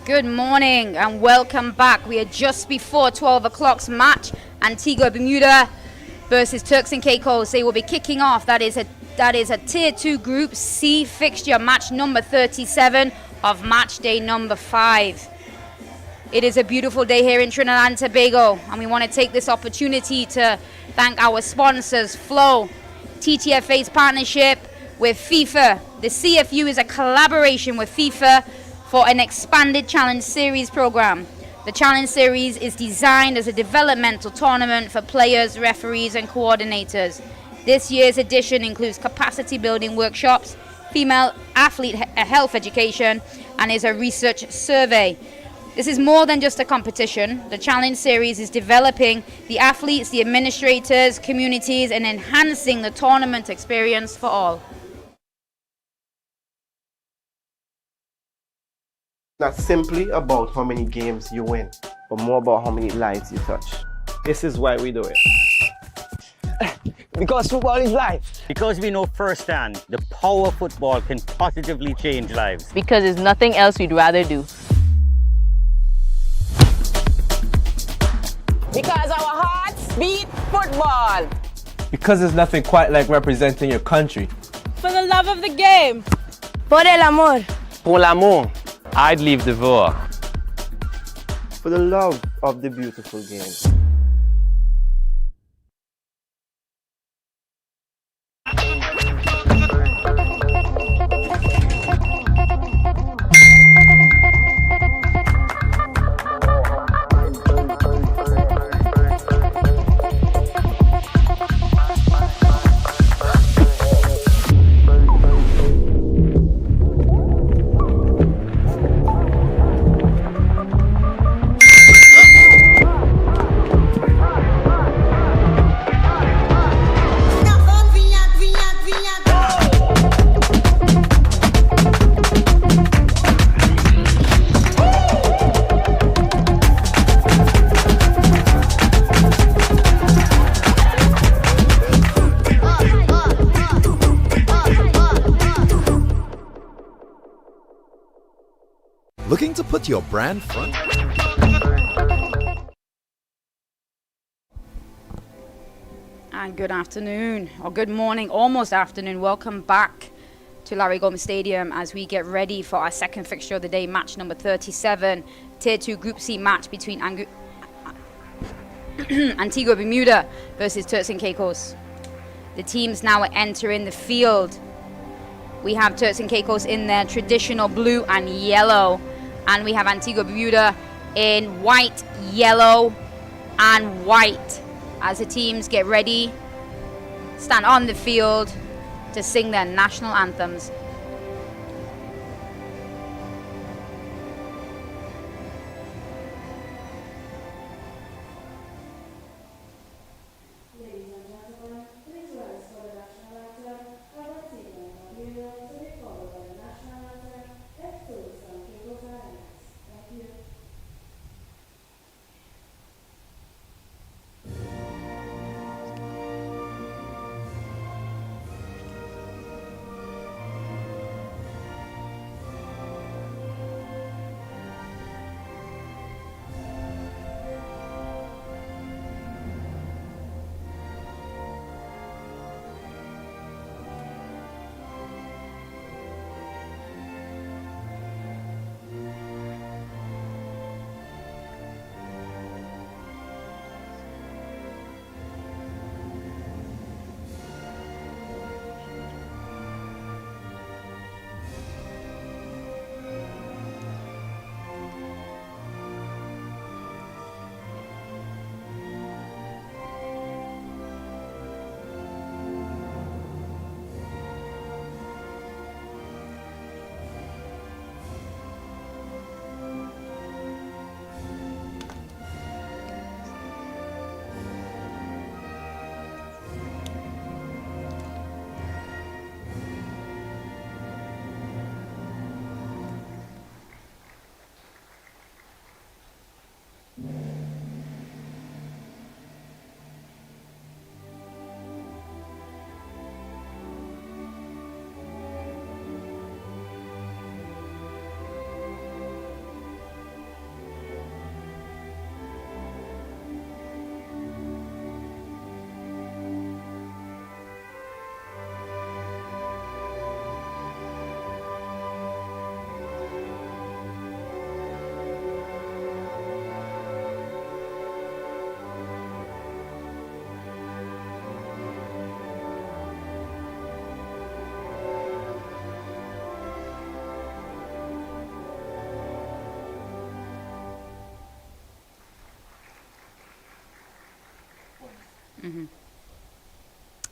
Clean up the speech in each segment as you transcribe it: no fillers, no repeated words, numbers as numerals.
Good morning and welcome back. We are just before 12 o'clock's match. Antigua and Barbuda versus Turks and Caicos. They will be kicking off. That is a Tier 2 Group C fixture, match number 37 of match day number 5. It is a beautiful day here in Trinidad and Tobago, and we want to take this opportunity to thank our sponsors, Flow, TTFA's partnership with FIFA. The CFU is a collaboration with FIFA for an expanded Challenge Series program. The Challenge Series is designed as a developmental tournament for players, referees, and coordinators. This year's edition includes capacity building workshops, female athlete health education, and is a research survey. This is more than just a competition. The Challenge Series is developing the athletes, the administrators, communities, and enhancing the tournament experience for all. Not simply about how many games you win, but more about how many lives you touch. This is why we do it. Because football is life. Because we know firsthand the power of football can positively change lives. Because there's nothing else we'd rather do. Because our hearts beat football. Because there's nothing quite like representing your country. For the love of the game. Por el amor. Pour l'amour. I'd leave the voix. For the love of the beautiful game. Looking to put your brand front? And good afternoon, or good morning, almost afternoon. Welcome back to Larry Gomes Stadium as we get ready for our second fixture of the day, match number 37, Tier 2 Group C match between Antigua and Barbuda versus Turks and Caicos. The teams now are entering the field. We have Turks and Caicos in their traditional blue and yellow, and we have Antigua and Barbuda in white, yellow, and white. As the teams get ready, stand on the field to sing their national anthems.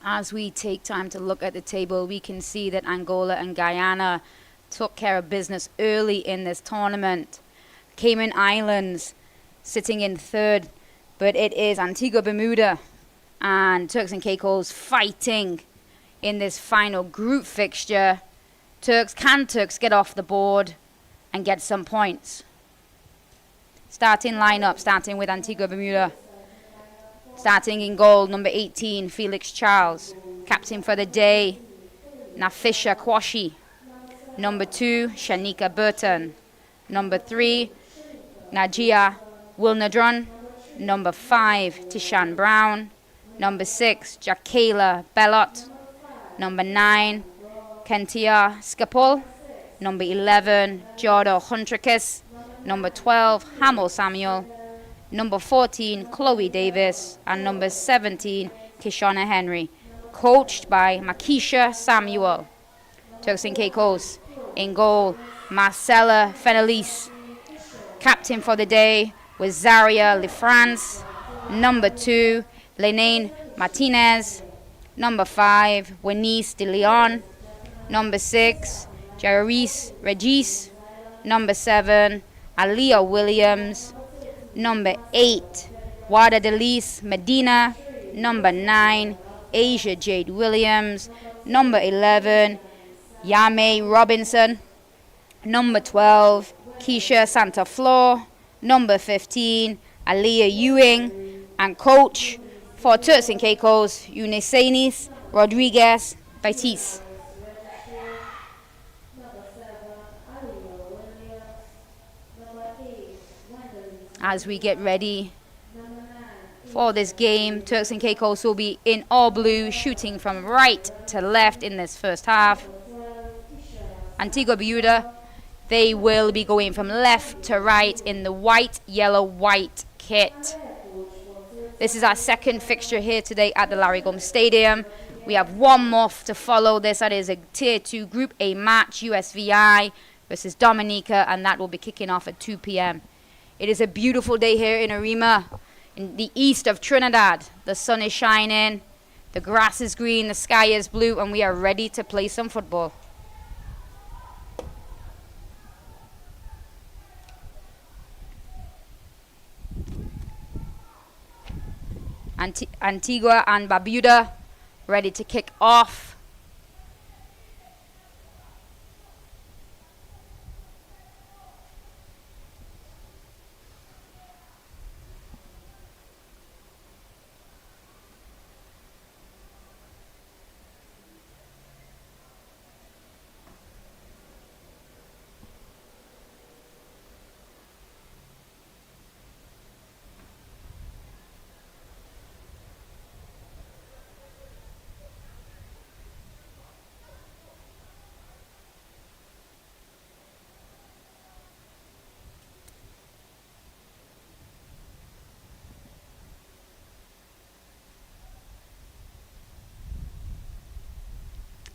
As we take time to look at the table, we can see that Angola and Guyana took care of business early in this tournament. Cayman Islands sitting in third, but it is Antigua Bermuda and Turks and Caicos fighting in this final group fixture. Can Turks get off the board and get some points? Starting lineup, starting with Antigua Bermuda. Starting in goal, number 18, Felix Charles. Captain for the day, Nafisha Kwashi. Number 2, Shanika Burton. Number 3, Najia Wilnadron. Number 5, Tishan Brown. Number 6, Jacquela Bellot. Number 9, Kentia Skapol. Number 11, Jordo Huntricus. Number 12, Hamill Samuel. Number 14, Chloe Davis. And number 17, Kishonna Henry. Coached by Makisha Samuel. Turks and Caicos in goal, Marcella Fenelise. Captain for the day was Zaria Lefrance. Number 2, Lenane Martinez. Number 5, Wenice De Leon. Number 6, Jarice Regis. Number 7, Aaliyah Williams. Number 8, Wada Delise Medina. Number 9, Asia Jade Williams. Number 11, Yame Robinson. Number 12, Keisha Santaflor. Number 15, Aaliyah Ewing. And coach for Turks and Caicos, Unicenis Rodriguez Baitis. As we get ready for this game, Turks and Caicos will be in all blue, shooting from right to left in this first half. Antigua Bermuda, they will be going from left to right in the white, yellow, white kit. This is our second fixture here today at the Larry Gomes Stadium. We have one more to follow this. That is a Tier 2 Group A match, USVI versus Dominica, and that will be kicking off at 2 p.m. It is a beautiful day here in Arima, in the east of Trinidad. The sun is shining, the grass is green, the sky is blue, and we are ready to play some football. Antigua and Barbuda ready to kick off.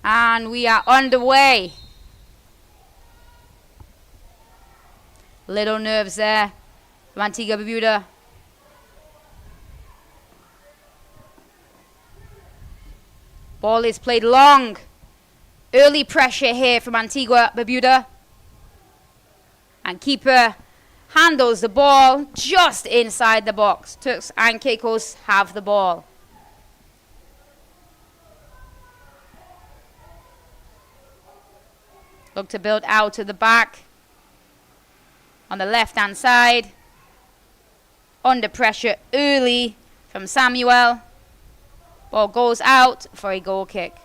And we are on the way. Little nerves there from Antigua Barbuda. Ball is played long. Early pressure here from Antigua Barbuda. And keeper handles the ball just inside the box. Turks and Caicos have the ball. Look to build out to the back. On the left-hand side. Under pressure early from Samuel. Ball goes out for a goal kick.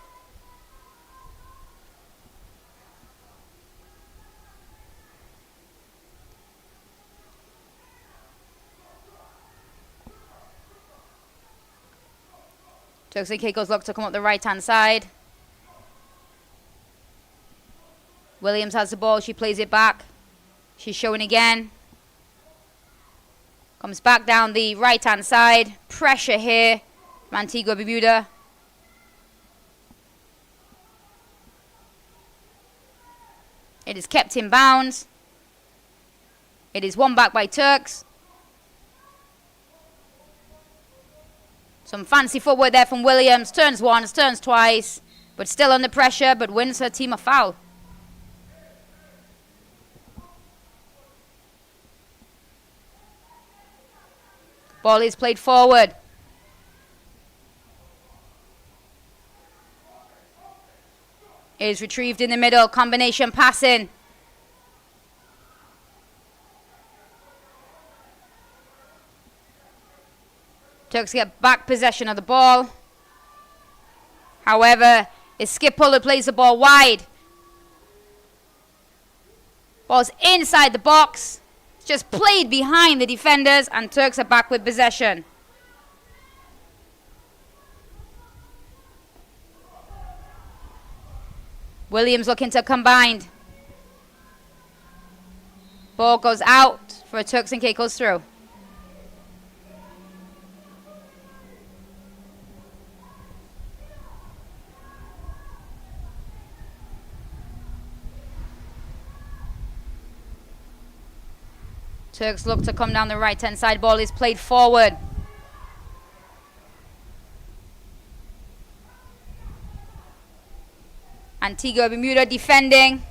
Turks and Caicos look to come up the right-hand side. Williams has the ball. She plays it back. She's showing again. Comes back down the right-hand side. Pressure here from Antigua Barbuda. It is kept in bounds. It is won back by Turks. Some fancy footwork there from Williams. Turns once, turns twice, but still under pressure, but wins her team a foul. Ball is played forward. It is retrieved in the middle. Combination passing. Turks get back possession of the ball. However, it's Skip Puller plays the ball wide. Ball's inside the box. It's just played behind the defenders, and Turks are back with possession. Williams looking to combine. Ball goes out for a Turks and Caicos throw. Turks look to come down the right-hand side. Ball is played forward. Antigua and Barbuda defending.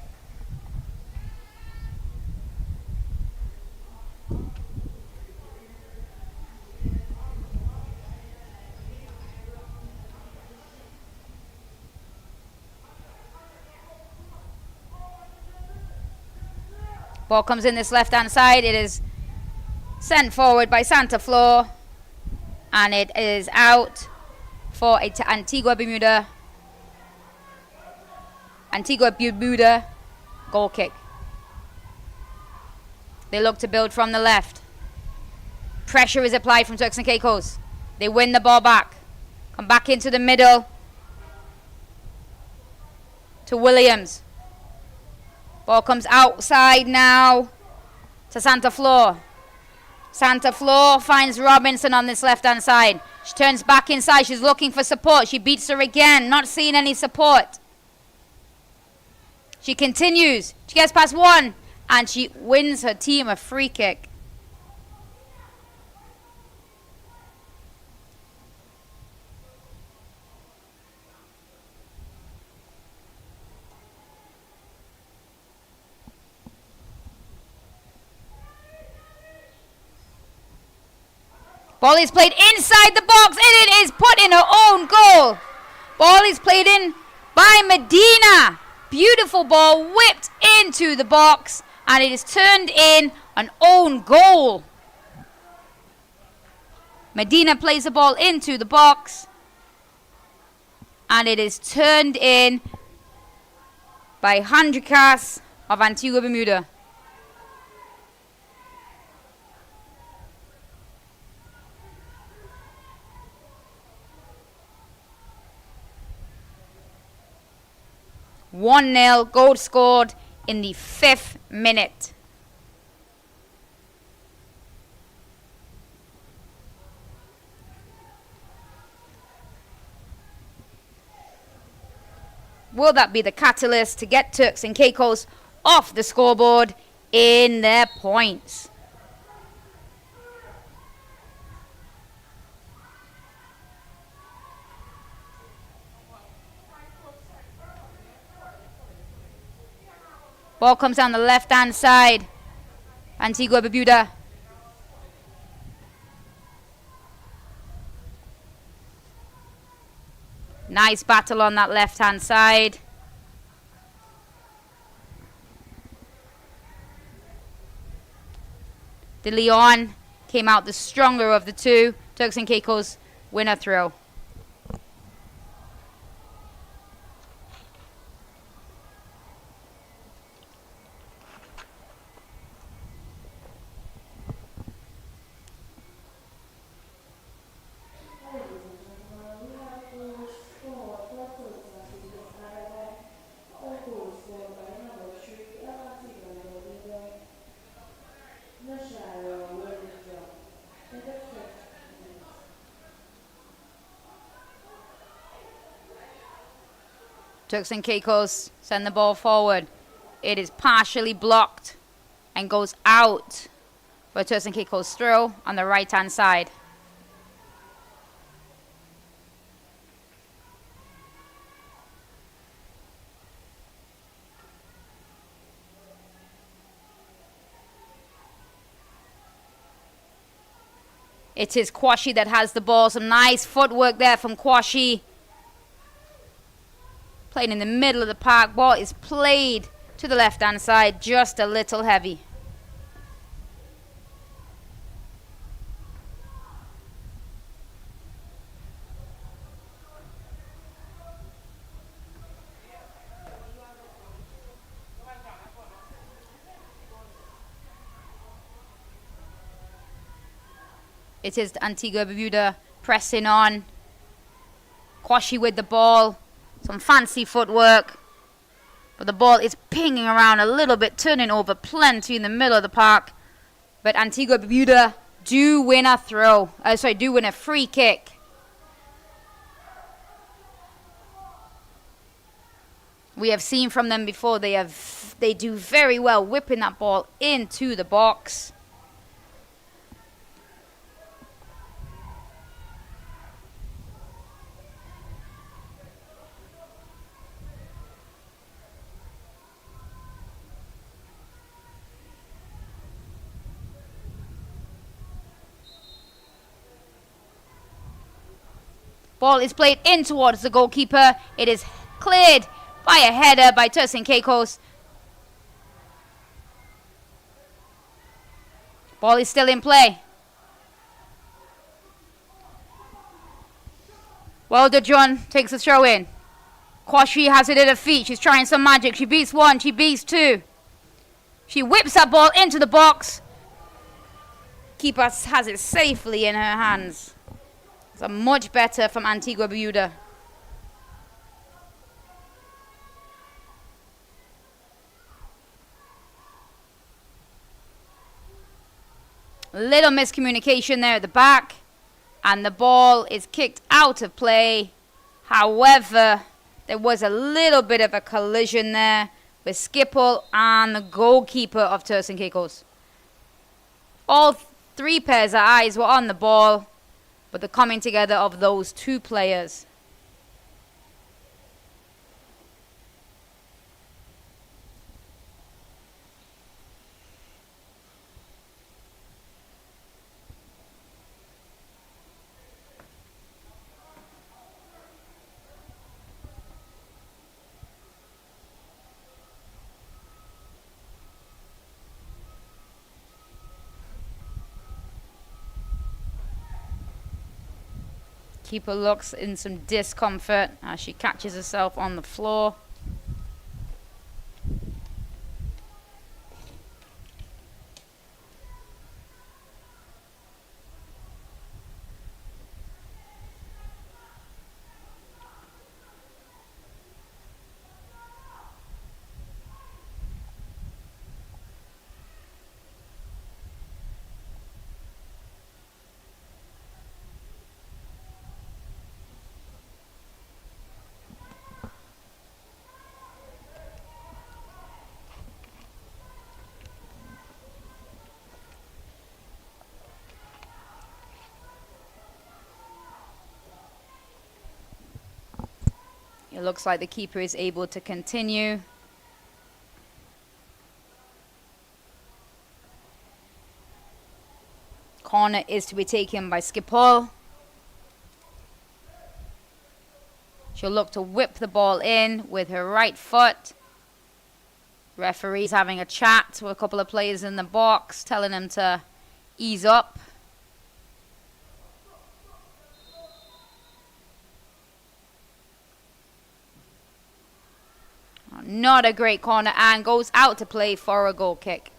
Ball comes in this left-hand side. It is sent forward by Santa Flor. And it is out for Antigua Barbuda. Antigua Barbuda goal kick. They look to build from the left. Pressure is applied from Turks and Caicos. They win the ball back. Come back into the middle to Williams. Ball comes outside now to Santa Flor. Santa Flor finds Robinson on this left-hand side. She turns back inside. She's looking for support. She beats her again. Not seeing any support. She continues. She gets past one. And she wins her team a free kick. Ball is played inside the box, and it is put in her own goal. Ball is played in by Medina. Beautiful ball whipped into the box, and it is turned in an own goal. Medina plays the ball into the box, and it is turned in by Handrikas of Antigua Barbuda. (1-0) goal scored in the 5th minute. Will that be the catalyst to get Turks and Caicos off the scoreboard in their points? Ball comes down the left-hand side. Antigua Barbuda. Nice battle on that left-hand side. De Leon came out the stronger of the two. Turks and Caicos win a throw. Turks and Caicos send the ball forward. It is partially blocked and goes out for Turks and Caicos throw on the right-hand side. It is Kwashi that has the ball. Some nice footwork there from Kwashi. Playing in the middle of the park. Ball is played to the left-hand side, just a little heavy. It is Antigua and Barbuda pressing on. Kwashi with the ball. Some fancy footwork. But the ball is pinging around a little bit, turning over plenty in the middle of the park. But Antigua and Barbuda do win a throw. Do win a free kick. We have seen from them before, they do very well whipping that ball into the box. Ball is played in towards the goalkeeper. It is cleared by a header by Turks and Caicos. Ball is still in play. Well, John takes a throw in. Kwashi has it at her feet. She's trying some magic. She beats one. She beats two. She whips that ball into the box. Keeper has it safely in her hands. It's a much better from Antigua and Barbuda. Little miscommunication there at the back. And the ball is kicked out of play. However, there was a little bit of a collision there with Skipple and the goalkeeper of Turks and Caicos. All three pairs of eyes were on the ball, but the coming together of those two players. Keeper looks in some discomfort as she catches herself on the floor. It looks like the keeper is able to continue. Corner is to be taken by Skipple. She'll look to whip the ball in with her right foot. Referee's having a chat with a couple of players in the box, telling them to ease up. Not a great corner, and goes out to play for a goal kick.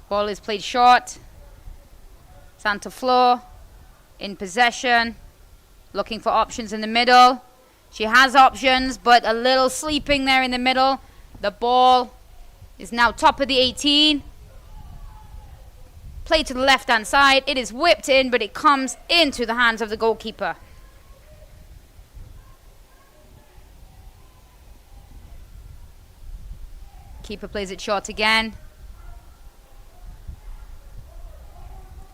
Ball is played short. Santa Flor in possession, looking for options in the middle. She has options, but a little sleeping there in the middle. The ball is now top of the 18. Play to the left-hand side. It is whipped in, but it comes into the hands of the goalkeeper. Keeper plays it short again.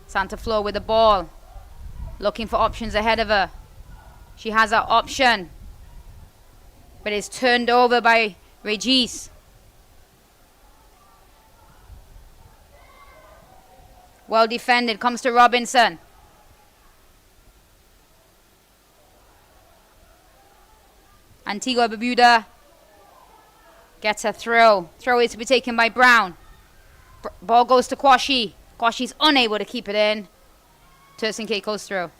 Santa Flor with the ball. Looking for options ahead of her. She has her option. but it's turned over by Regis. Well defended, comes to Robinson. Antigua and Barbuda gets a throw. Throw is to be taken by Brown. Ball goes to Kwashi. Kwashi's unable to keep it in. Turks and Caicos throw.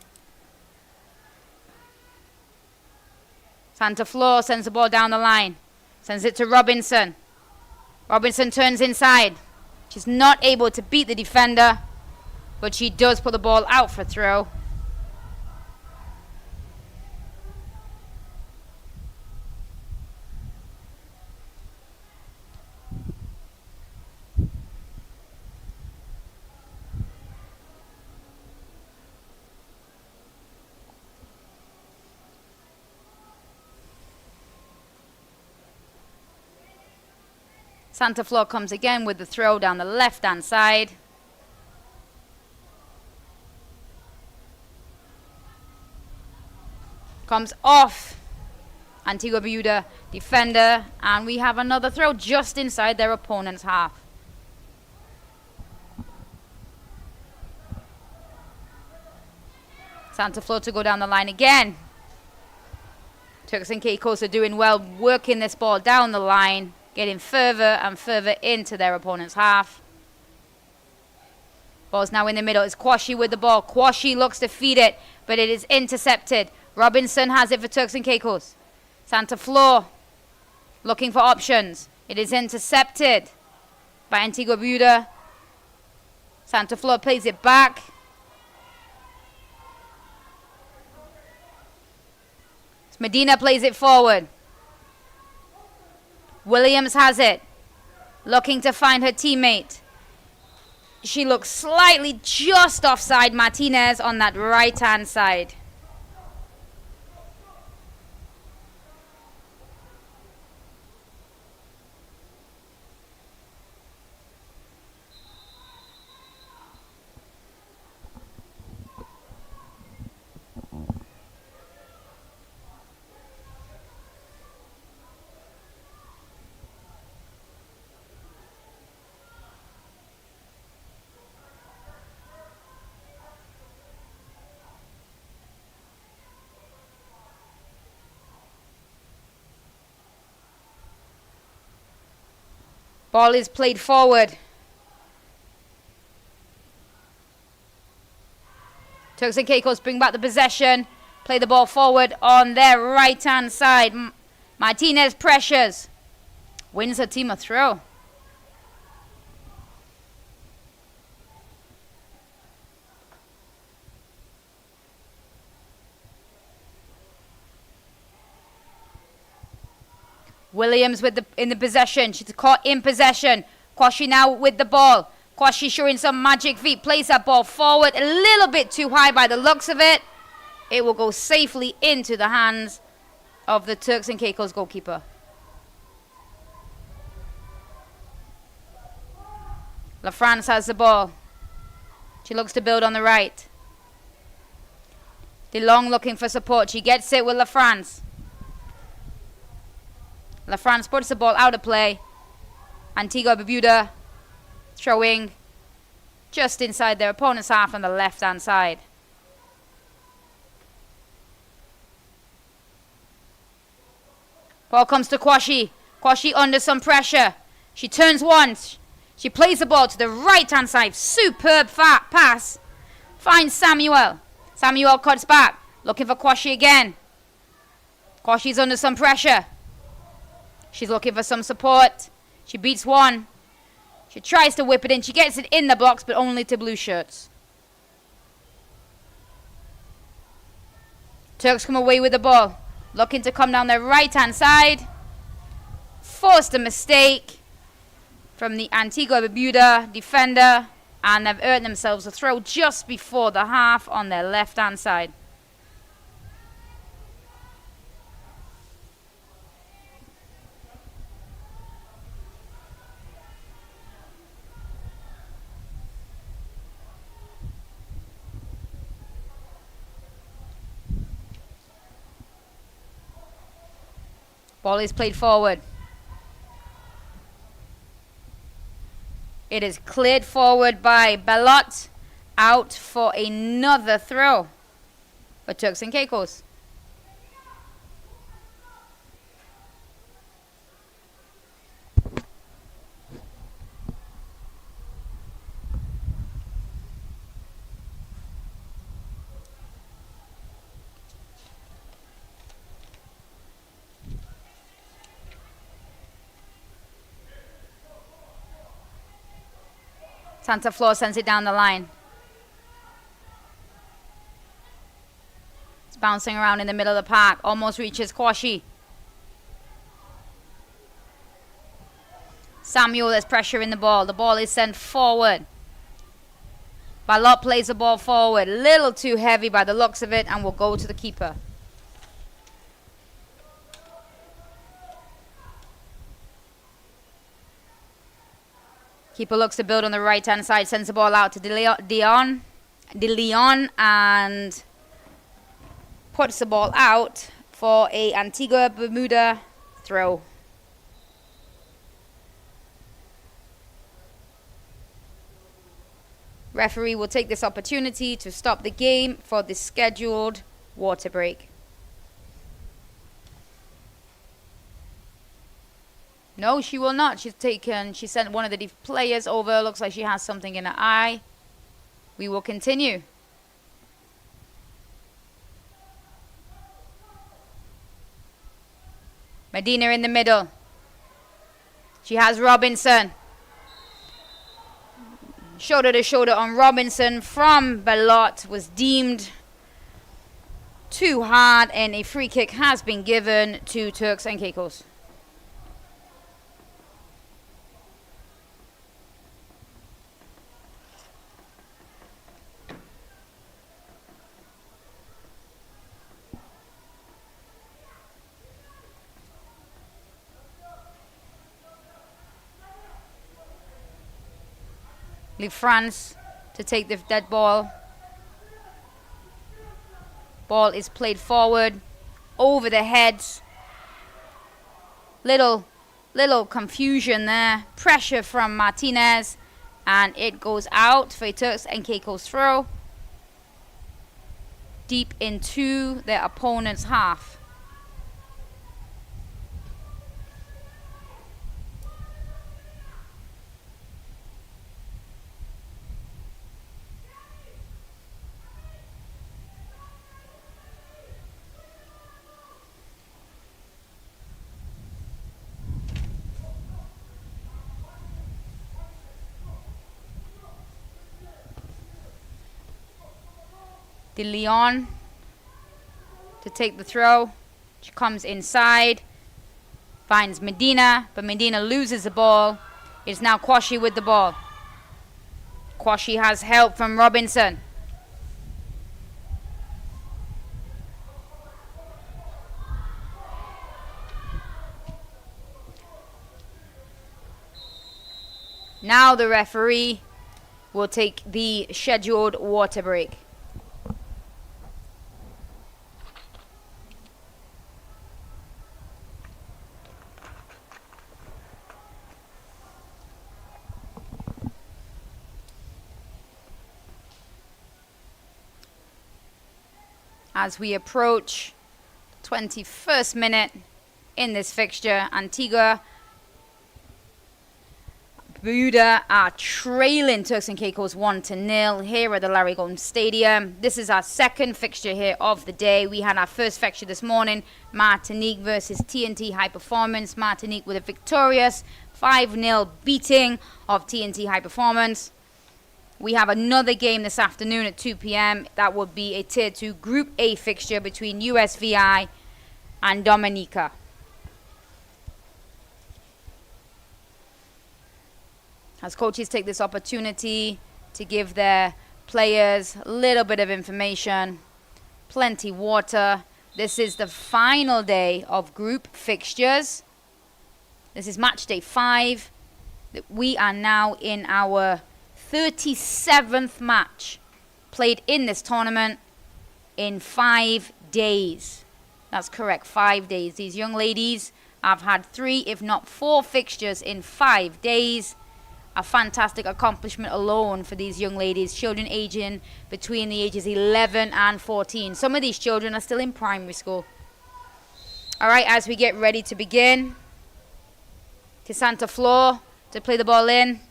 Santa Flor sends the ball down the line. Sends it to Robinson. Robinson turns inside. She's not able to beat the defender, but she does put the ball out for throw. Santa Flor comes again with the throw down the left-hand side. Comes off Antigua Barbuda defender, and we have another throw just inside their opponent's half. Santa Flor to go down the line again. Turks and Caicos are doing well, working this ball down the line, getting further and further into their opponent's half. Ball's now in the middle. It's Kwashi with the ball. Kwashi looks to feed it, but it is intercepted. Robinson has it for Turks and Caicos. Santa Flor looking for options. It is intercepted by Antigua Barbuda. Santa Flor plays it back. Medina plays it forward. Williams has it. Looking to find her teammate. She looks slightly just offside Martinez on that right-hand side. Ball is played forward. Turks and Caicos bring back the possession. Play the ball forward on their right-hand side. Martinez pressures. Wins her team a throw. Williams in the possession. She's caught in possession. Kwashi now with the ball. Kwashi showing some magic feet. Plays that ball forward a little bit too high by the looks of it. It will go safely into the hands of the Turks and Caicos goalkeeper. LaFrance has the ball. She looks to build on the right. DeLong looking for support. She gets it with LaFrance. LaFrance puts the ball out of play. Antigua Barbuda throwing just inside their opponent's half on the left-hand side. Ball comes to Kwashi. Kwashi under some pressure. She turns once. She plays the ball to the right-hand side. Superb pass. Finds Samuel. Samuel cuts back. Looking for Kwashi again. Kwashi's under some pressure. She's looking for some support. She beats one. She tries to whip it in. She gets it in the box, but only to blue shirts. Turks come away with the ball. Looking to come down their right-hand side. Forced a mistake from the Antigua Barbuda defender. And they've earned themselves a throw just before the half on their left-hand side. Ball is played forward. It is cleared forward by Balot. Out for another throw for Turks and Caicos. Santa Flor sends it down the line. It's bouncing around in the middle of the park. Almost reaches Kwashi. Samuel is pressuring the ball. The ball is sent forward. Balot plays the ball forward. Little too heavy by the looks of it and will go to the keeper. Keeper looks to build on the right-hand side, sends the ball out to De Leon and puts the ball out for a Antigua Bermuda throw. Referee will take this opportunity to stop the game for the scheduled water break. No, she will not. She sent one of the players over. Looks like she has something in her eye. We will continue. Medina in the middle. She has Robinson. Shoulder to shoulder on Robinson from Balot was deemed too hard, and a free kick has been given to Turks and Caicos. Leave France to take the dead ball. Ball is played forward over the heads. Little confusion there. Pressure from Martinez, and it goes out for a Turks and Caicos throw deep into their opponent's half. De Leon to take the throw. She comes inside, finds Medina, but Medina loses the ball. It's now Kwashi with the ball. Kwashi has help from Robinson. Now the referee will take the scheduled water break. As we approach 21st minute in this fixture, Antigua Barbuda are trailing Turks and Caicos 1-0 here at the Larry Golden Stadium. This is our second fixture here of the day. We had our first fixture this morning, Martinique versus TNT High Performance. Martinique with a victorious 5-0 beating of TNT High Performance. We have another game this afternoon at 2 p.m. That will be a Tier 2 Group A fixture between USVI and Dominica. As coaches take this opportunity to give their players a little bit of information, plenty water. This is the final day of group fixtures. This is match day 5. We are now in our 37th match played in this tournament in 5 days. That's correct, 5 days. These young ladies have had 3, if not 4 fixtures in 5 days. A fantastic accomplishment alone for these young ladies, children aging between the ages 11 and 14. Some of these children are still in primary school. All right, as we get ready to begin, to Santa Flor to play the ball in.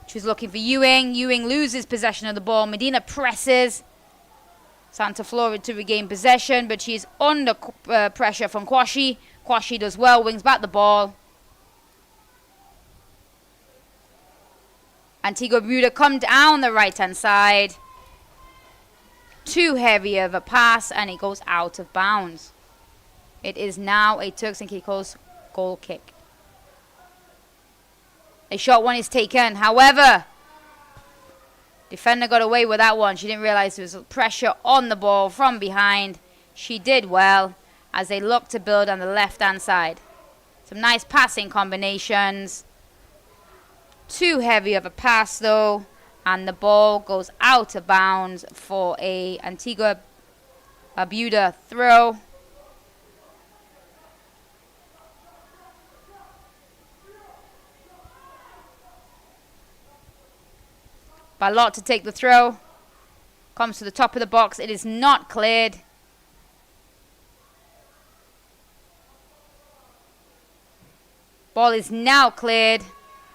She's looking for Ewing. Ewing loses possession of the ball. Medina presses Santa Flor to regain possession, but she's under pressure from Kwashi. Kwashi does well, wings back the ball. Antigua and Barbuda come down the right-hand side. Too heavy of a pass, and it goes out of bounds. It is now a Turks and Caicos goal kick. A short one is taken. However, defender got away with that one. She didn't realize there was pressure on the ball from behind. She did well as they look to build on the left-hand side. Some nice passing combinations. Too heavy of a pass though, and the ball goes out of bounds for a Antigua Barbuda throw. Balot to take the throw. Comes to the top of the box. It is not cleared. Ball is now cleared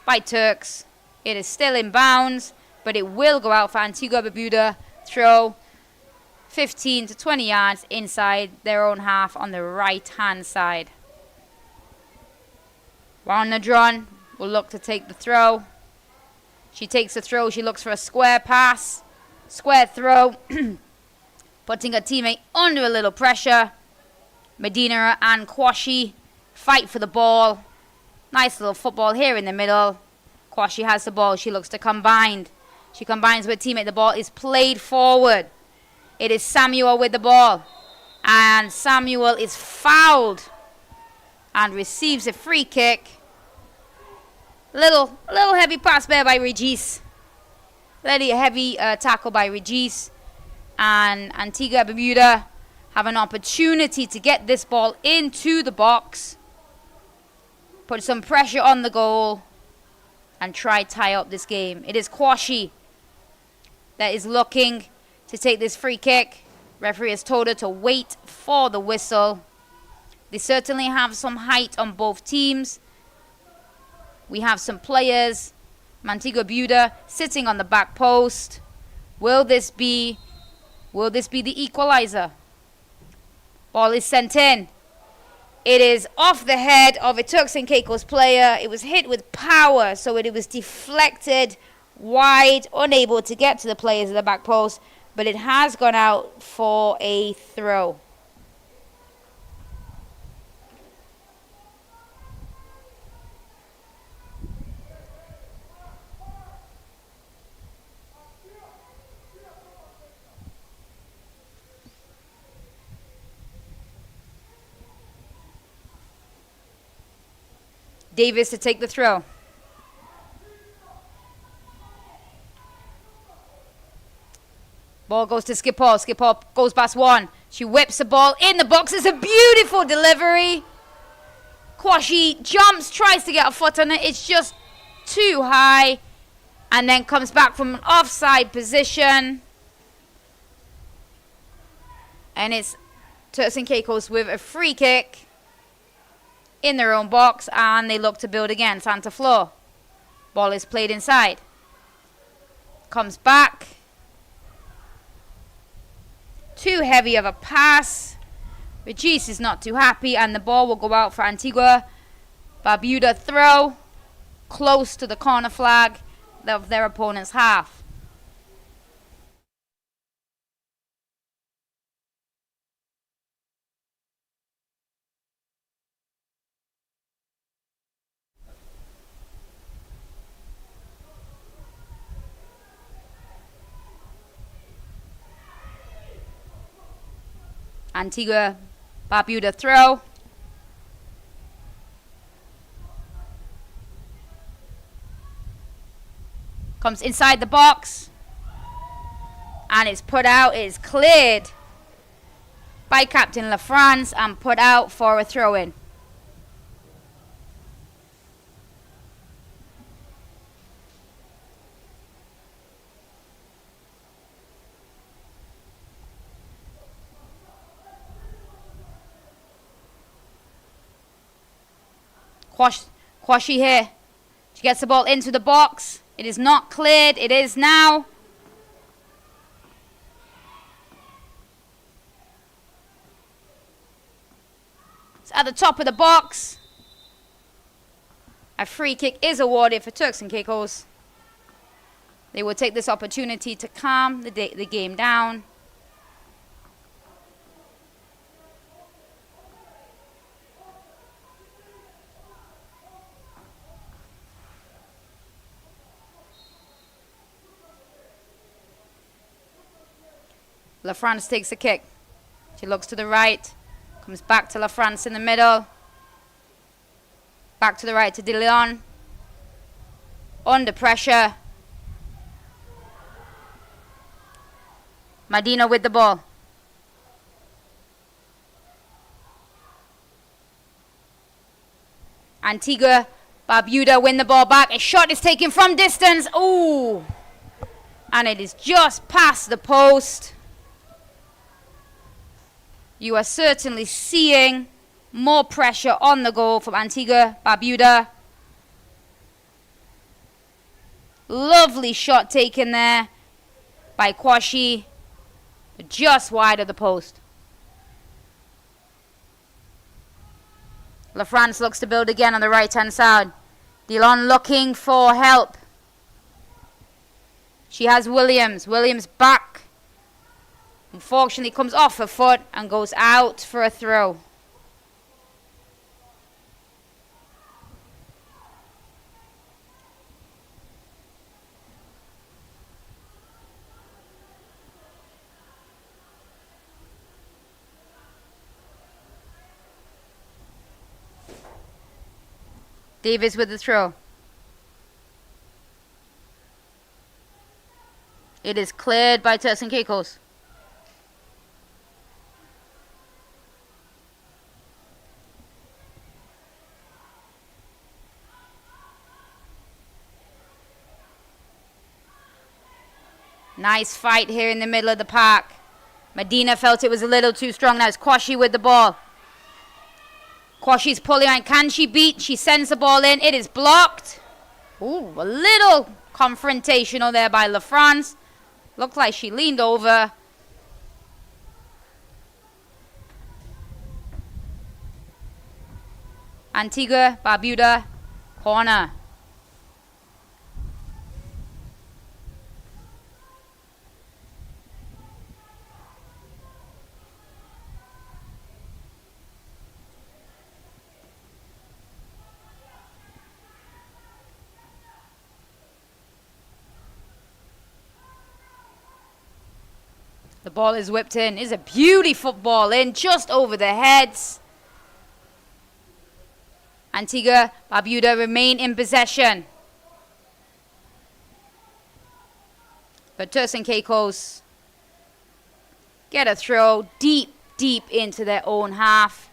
by Turks. It is still in bounds, but it will go out for Antigua Barbuda. Throw 15 to 20 yards inside their own half on the right-hand side. Juan Nadron will look to take the throw. She takes the throw. She looks for a square pass. Square throw. Putting her teammate under a little pressure. Medina and Kwashi fight for the ball. Nice little football here in the middle. Kwashi has the ball. She looks to combine. She combines with her teammate. The ball is played forward. It is Samuel with the ball. And Samuel is fouled and receives a free kick. Little heavy pass there by Regis. Little heavy tackle by Regis. And Antigua Barbuda have an opportunity to get this ball into the box. Put some pressure on the goal. And try tie up this game. It is Kwashi that is looking to take this free kick. Referee has told her to wait for the whistle. They certainly have some height on both teams. We have some players. Antigua Barbuda sitting on the back post. Will this be the equalizer? Ball is sent in. It is off the head of a Turks and Caicos player. It was hit with power, so it was deflected wide, unable to get to the players at the back post, but it has gone out for a throw. Davis to take the throw. Ball goes to Skipper. Skipper goes past one. She whips the ball in the box. It's a beautiful delivery. Kwashi jumps, tries to get a foot on it. It's just too high. And then comes back from an offside position. And it's Turks and Caicos with a free kick in their own box, and they look to build again. Santa Flor. Ball is played inside. Comes back. Too heavy of a pass. Regis is not too happy, and the ball will go out for Antigua Barbuda throw. Close to the corner flag of their opponent's half. Antigua Barbuda throw. Comes inside the box. And it's put out. It is cleared by Captain LaFrance and put out for a throw-in. Kwashi here. She gets the ball into the box. It is not cleared. It is now. It's at the top of the box. A free kick is awarded for Turks and Caicos. They will take this opportunity to calm the game down. La France takes a kick. She looks to the right. Comes back to La France in the middle. Back to the right to De Leon. Under pressure. Medina with the ball. Antigua, Barbuda win the ball back. A shot is taken from distance. Ooh. And it is just past the post. You are certainly seeing more pressure on the goal from Antigua, Barbuda. Lovely shot taken there by Kwashi. Just wide of the post. La France looks to build again on the right hand side. Dillon looking for help. She has Williams. Williams back. Unfortunately comes off her foot and goes out for a throw. Davis with the throw. It is cleared by Turks and Caicos. Nice fight here in the middle of the park. Medina felt it was a little too strong. Now it's Kwashi with the ball. Kwashi's pulling on. Can she beat? She sends the ball in. It is blocked. Ooh, a little confrontational there by La France. Looked like she leaned over. Antigua, Barbuda, corner. The ball is whipped in. It's a beautiful ball in just over the heads. Antigua, Barbuda remain in possession. But Turks and Caicos get a throw deep, deep into their own half.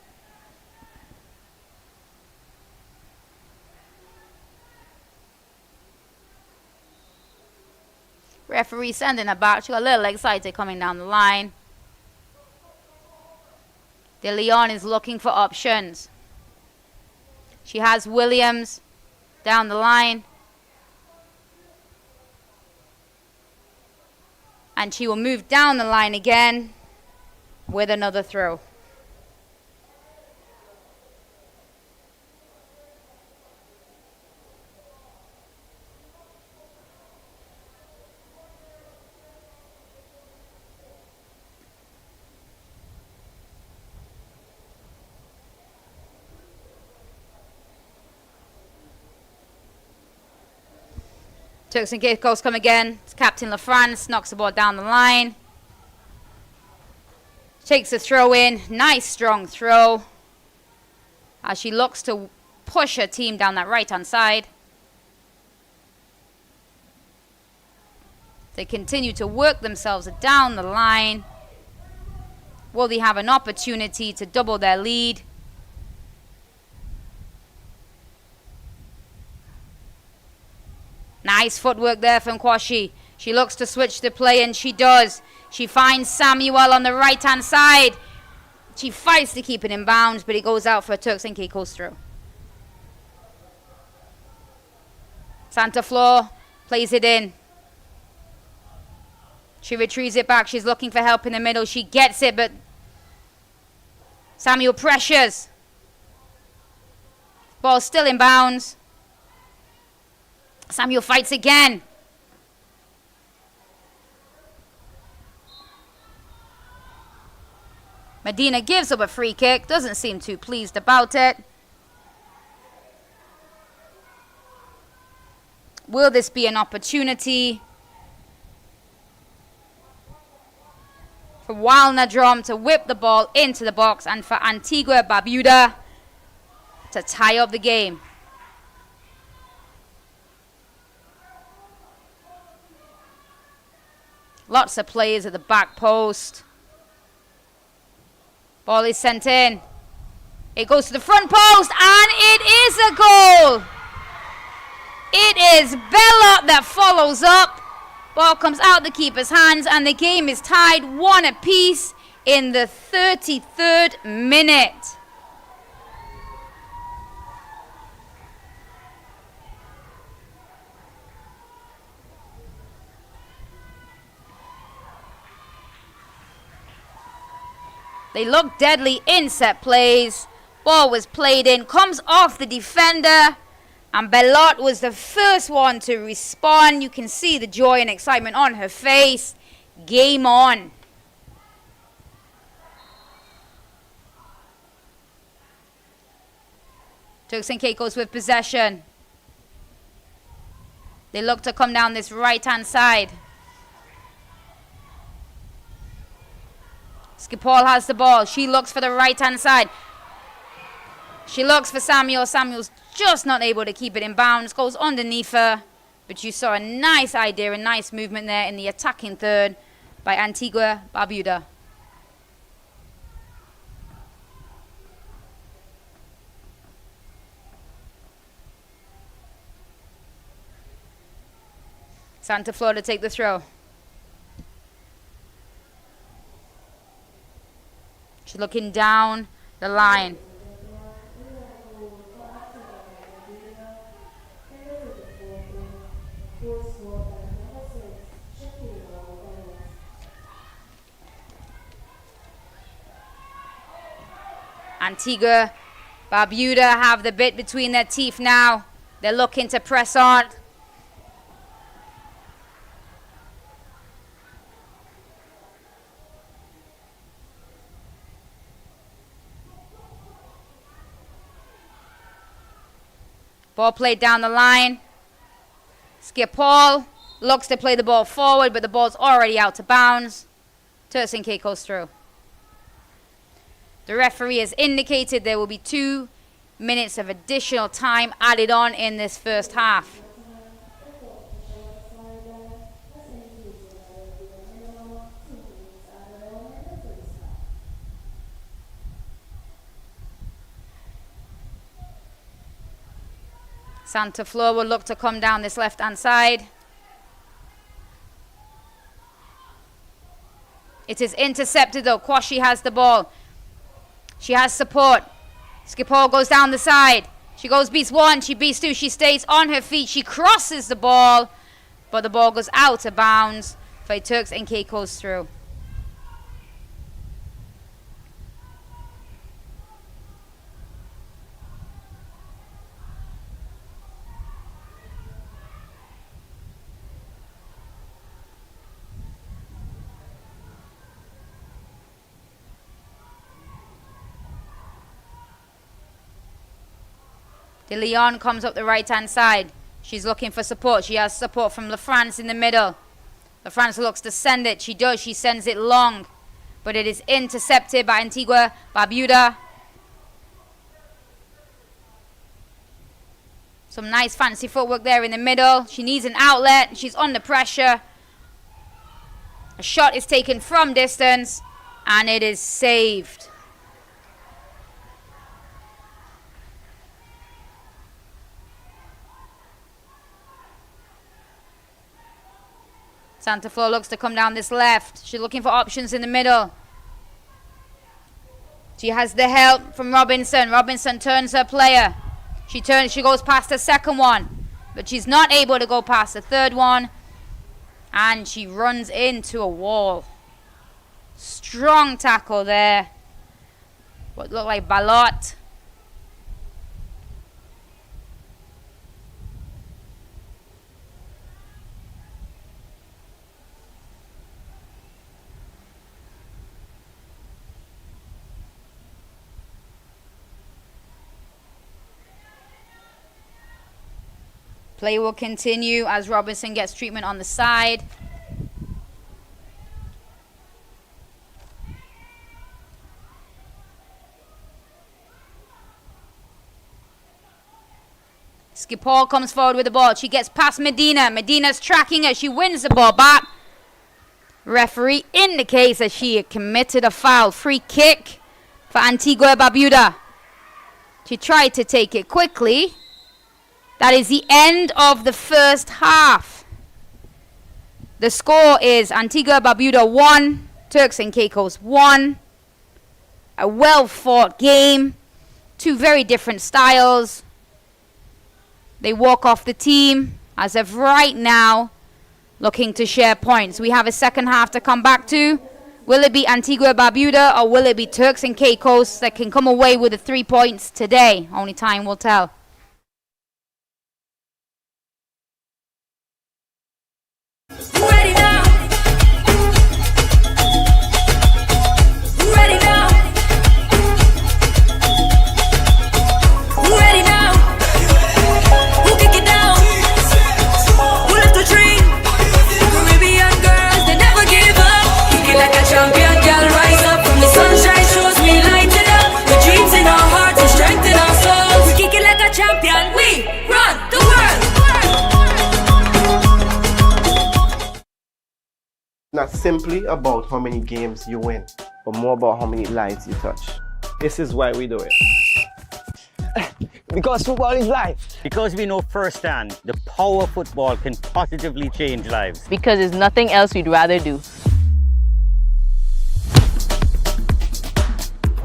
Referee sending her back. She got a little excited coming down the line. De Leon is looking for options. She has Williams down the line. And she will move down the line again with another throw. Turks and Caicos come again. It's Captain La France, knocks the ball down the line. Takes a throw in. Nice strong throw. As she looks to push her team down that right hand side. They continue to work themselves down the line. Will they have an opportunity to double their lead? Nice footwork there from Kwashi. She looks to switch the play, and she does. She finds Samuel on the right-hand side. She fights to keep it in bounds, but it goes out for a Turks and Caicos throw. Santa Flor plays it in. She retrieves it back. She's looking for help in the middle. She gets it, but Samuel pressures. Ball still in bounds. Samuel fights again. Medina gives up a free kick. Doesn't seem too pleased about it. Will this be an opportunity for Walnadrom to whip the ball into the box and for Antigua and Barbuda to tie up the game? Lots of players at the back post. Ball is sent in. It goes to the front post and it is a goal. It is Bellot that follows up. Ball comes out the keeper's hands and the game is tied 1 apiece in the 33rd minute. They look deadly in set plays. Ball was played in, comes off the defender. And Bellot was the first one to respond. You can see the joy and excitement on her face. Game on. Turks and Caicos with possession. They look to come down this right-hand side. Skipal has the ball. She looks for the right-hand side. She looks for Samuel. Samuel's just not able to keep it in bounds. Goes underneath her. But you saw a nice idea, a nice movement there in the attacking third by Antigua Barbuda. Santa Flor to take the throw. She's looking down the line. Antigua Barbuda have the bit between their teeth now. They're looking to press on. Ball played down the line. Skipal looks to play the ball forward, but the ball's already out of bounds. Turks and Caicos through. The referee has indicated there will be 2 minutes of additional time added on in this first half. Santa Flor will look to come down this left-hand side. It is intercepted though. Kwashi has the ball. She has support. Skipal goes down the side. She goes beats 1, she beats 2, she stays on her feet. She crosses the ball, but the ball goes out of bounds for Turks and Caicos through. De Leon comes up the right-hand side. She's looking for support. She has support from LaFrance in the middle. LaFrance looks to send it. She does. She sends it long. But it is intercepted by Antigua Barbuda. Some nice fancy footwork there in the middle. She needs an outlet. She's under pressure. A shot is taken from distance. And it is saved. Santa Flor looks to come down this left. She's looking for options in the middle. She has the help from Robinson. Robinson turns her player. She goes past the second one. but she's not able to go past the third one, and she runs into a wall. Strong tackle there. What looked like Balot. Play will continue as Robinson gets treatment on the side. Skipal comes forward with the ball. She gets past Medina. Medina's tracking her. She wins the ball back. Referee indicates that she had committed a foul. Free kick for Antigua and Barbuda. She tried to take it quickly. That is the end of the first half. The score is Antigua and Barbuda 1, Turks and Caicos 1. A well-fought game. Two very different styles. They walk off the team as of right now, looking to share points. We have a second half to come back to. Will it be Antigua and Barbuda or will it be Turks and Caicos that can come away with the 3 points today? Only time will tell. Ready now. Ready now. Ready now. We'll kick it down. We'll lift the dream. Caribbean girls, they never give up. Kick it like a champion, girl, rise up. From the sunshine shows we light it up. The dreams in our hearts and strength in our souls. We kick it like a champion. We run the world. Not simply about how many games you win, but more about how many lives you touch. This is why we do it. Because football is life. Because we know firsthand the power of football can positively change lives. Because there's nothing else we'd rather do.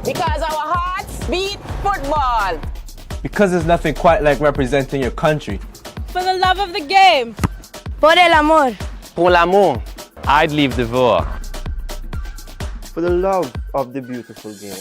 Because our hearts beat football. Because there's nothing quite like representing your country. For the love of the game. Por el amor. Pour l'amour. I'd leave the war. For the love of the beautiful game.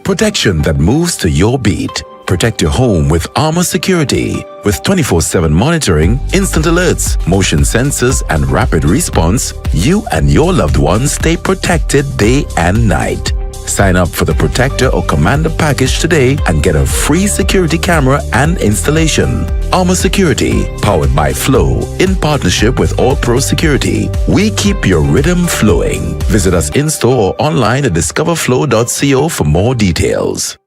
Protection that moves to your beat. Protect your home with Armor Security. With 24/7 monitoring, instant alerts, motion sensors, and rapid response, you and your loved ones stay protected day and night. Sign up for the Protector or Commander package today and get a free security camera and installation. Armor Security, powered by Flow, in partnership with All Pro Security. We keep your rhythm flowing. Visit us in-store or online at discoverflow.co for more details.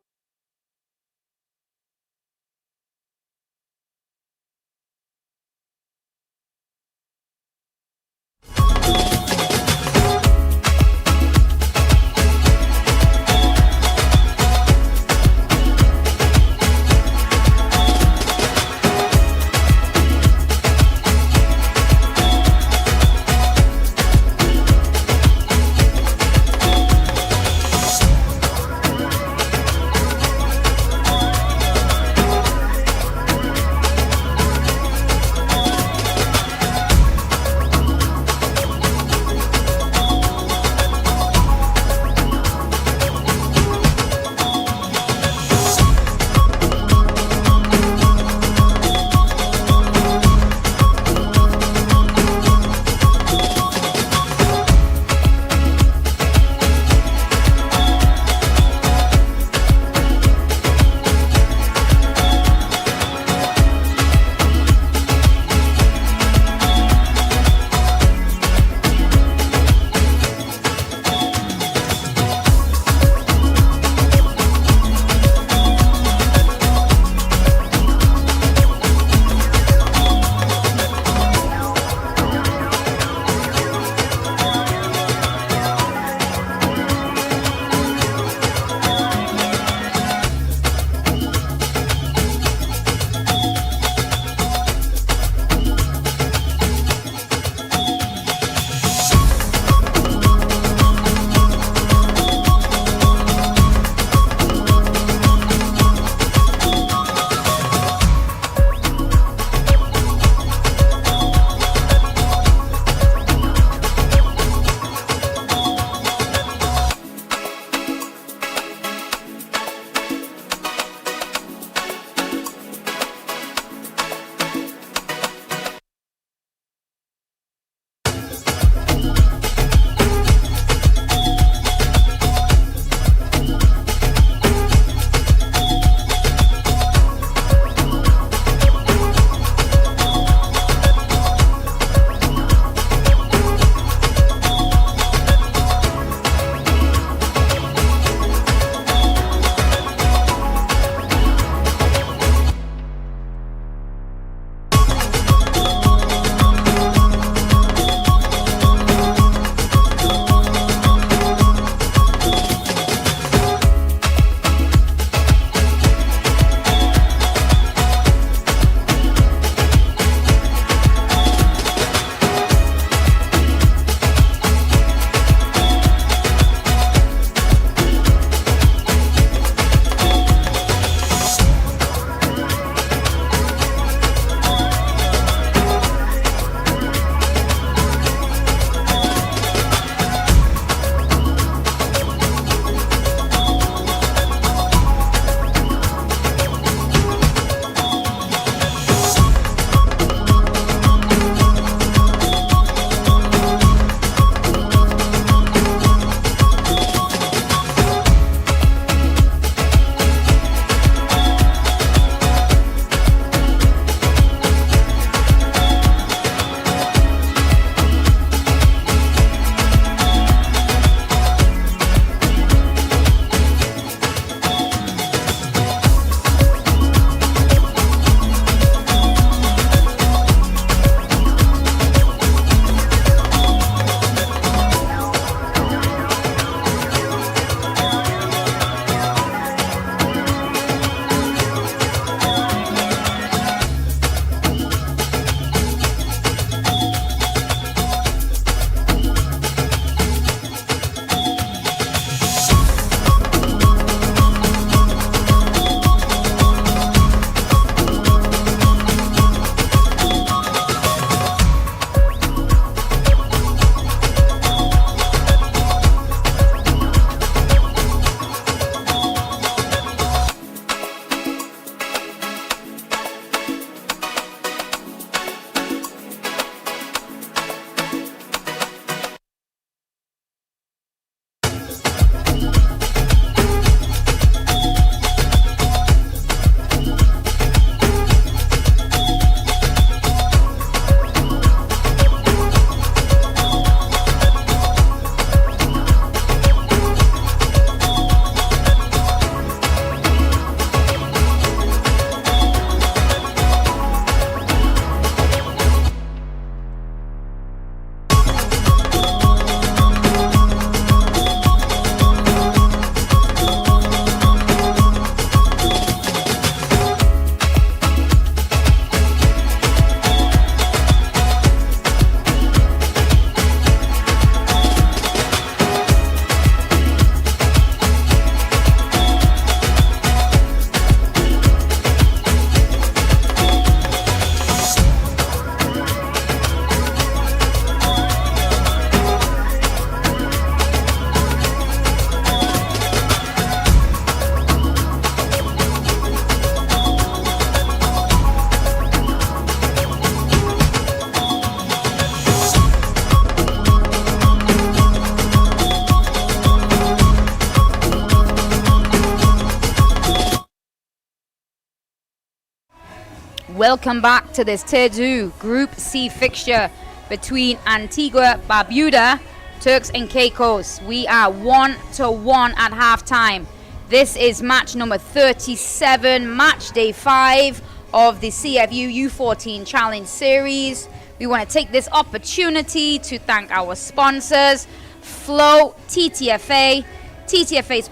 Welcome back to this Tier 2 Group C fixture between Antigua, Barbuda, Turks and Caicos. We are 1-1 at halftime. This is match number 37, match day 5 of the CFU U14 Challenge Series. We want to take this opportunity to thank our sponsors, Flow, TTFA's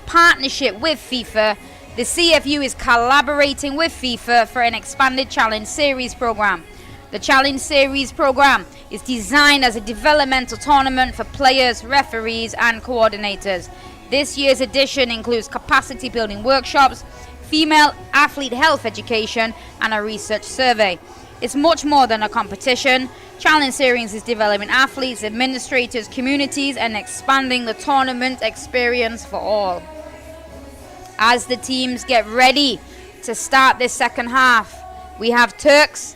partnership with FIFA. The CFU is collaborating with FIFA for an expanded Challenge Series program. The Challenge Series program is designed as a developmental tournament for players, referees, and coordinators. This year's edition includes capacity building workshops, female athlete health education, and a research survey. It's much more than a competition. Challenge Series is developing athletes, administrators, communities, and expanding the tournament experience for all. As the teams get ready to start this second half, we have Turks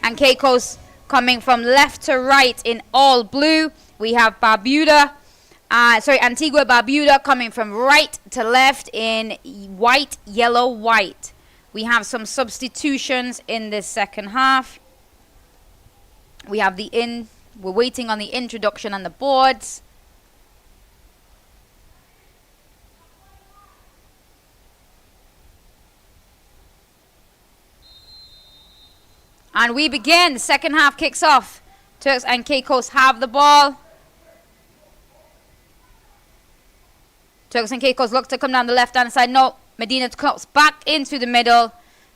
and Caicos coming from left to right in all blue. We have Antigua Barbuda coming from right to left in white, yellow, white. We have some substitutions in this second half. We have we're waiting on the introduction on the boards. And we begin. The second half kicks off. Turks and Caicos have the ball. Turks and Caicos look to come down the left-hand side. No, Medina comes back into the middle.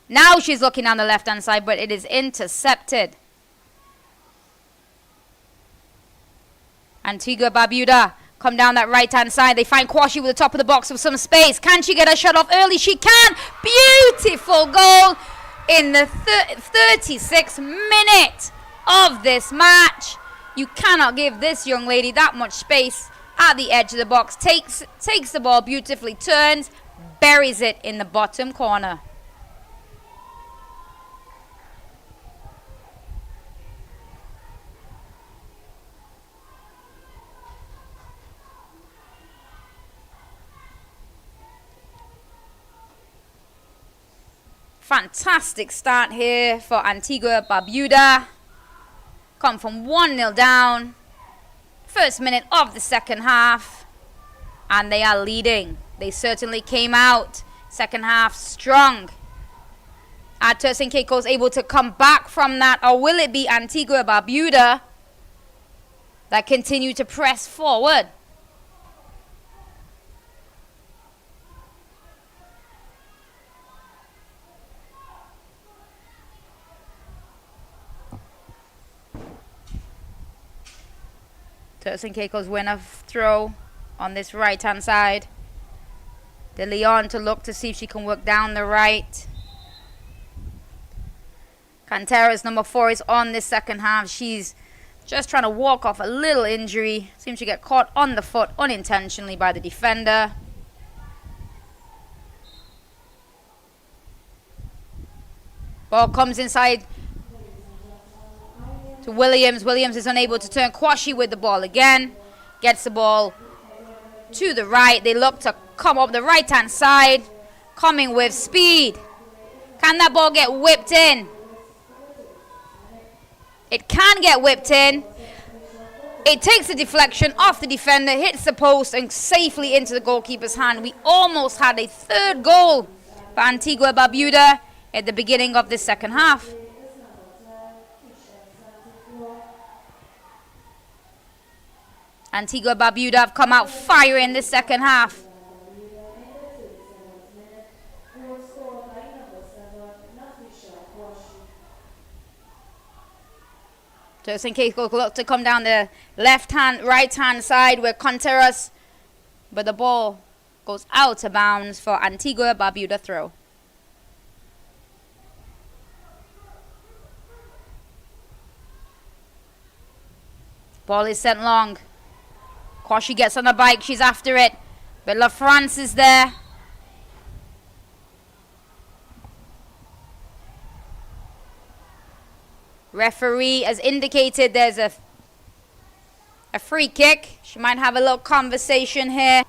Now she's looking on the left-hand side, but it is intercepted. Antigua Barbuda come down that right-hand side. They find Kwashi with the top of the box with some space. Can she get a shot off early? She can. Beautiful goal in the 36th minute of this match. You cannot give this young lady that much space at the edge of the box. Takes the ball beautifully, turns, buries it in the bottom corner. Fantastic start here for Antigua Barbuda. Come from 1-0 down. First minute of the second half. And they are leading. They certainly came out second half strong. Are Turks and Caicos able to come back from that? Or will it be Antigua Barbuda that continue to press forward? Turks and Caicos win a throw on this right-hand side. De Leon to look to see if she can work down the right. Cantera's number 4 is on this second half. She's just trying to walk off a little injury. Seems to get caught on the foot unintentionally by the defender. Ball comes inside to Williams. Williams is unable to turn. Kwashi with the ball again. Gets the ball to the right. They look to come up the right-hand side. Coming with speed. Can that ball get whipped in? It can get whipped in. It takes a deflection off the defender, hits the post, and safely into the goalkeeper's hand. We almost had a third goal for Antigua Barbuda at the beginning of this second half. Antigua Barbuda have come out firing in the second half. Turks and Caicos look to come down the right-hand side where Contreras, but the ball goes out of bounds for Antigua Barbuda throw. Ball is sent long. Kwashi gets on the bike, she's after it, but La France is there. Referee has indicated there's a free kick. She might have a little conversation here.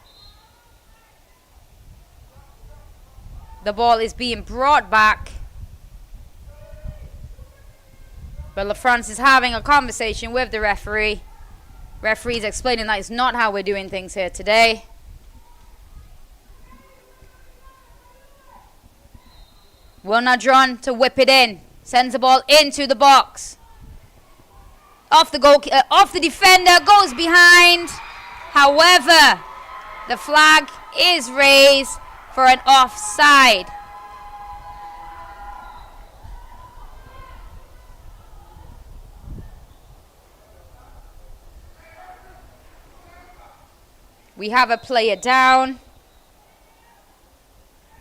The ball is being brought back. But LaFrance is having a conversation with the referee. Referee's explaining that it's not how we're doing things here today. Will Nadron to whip it in. Sends the ball into the box. Off the defender, goes behind. However, the flag is raised for an offside. We have a player down.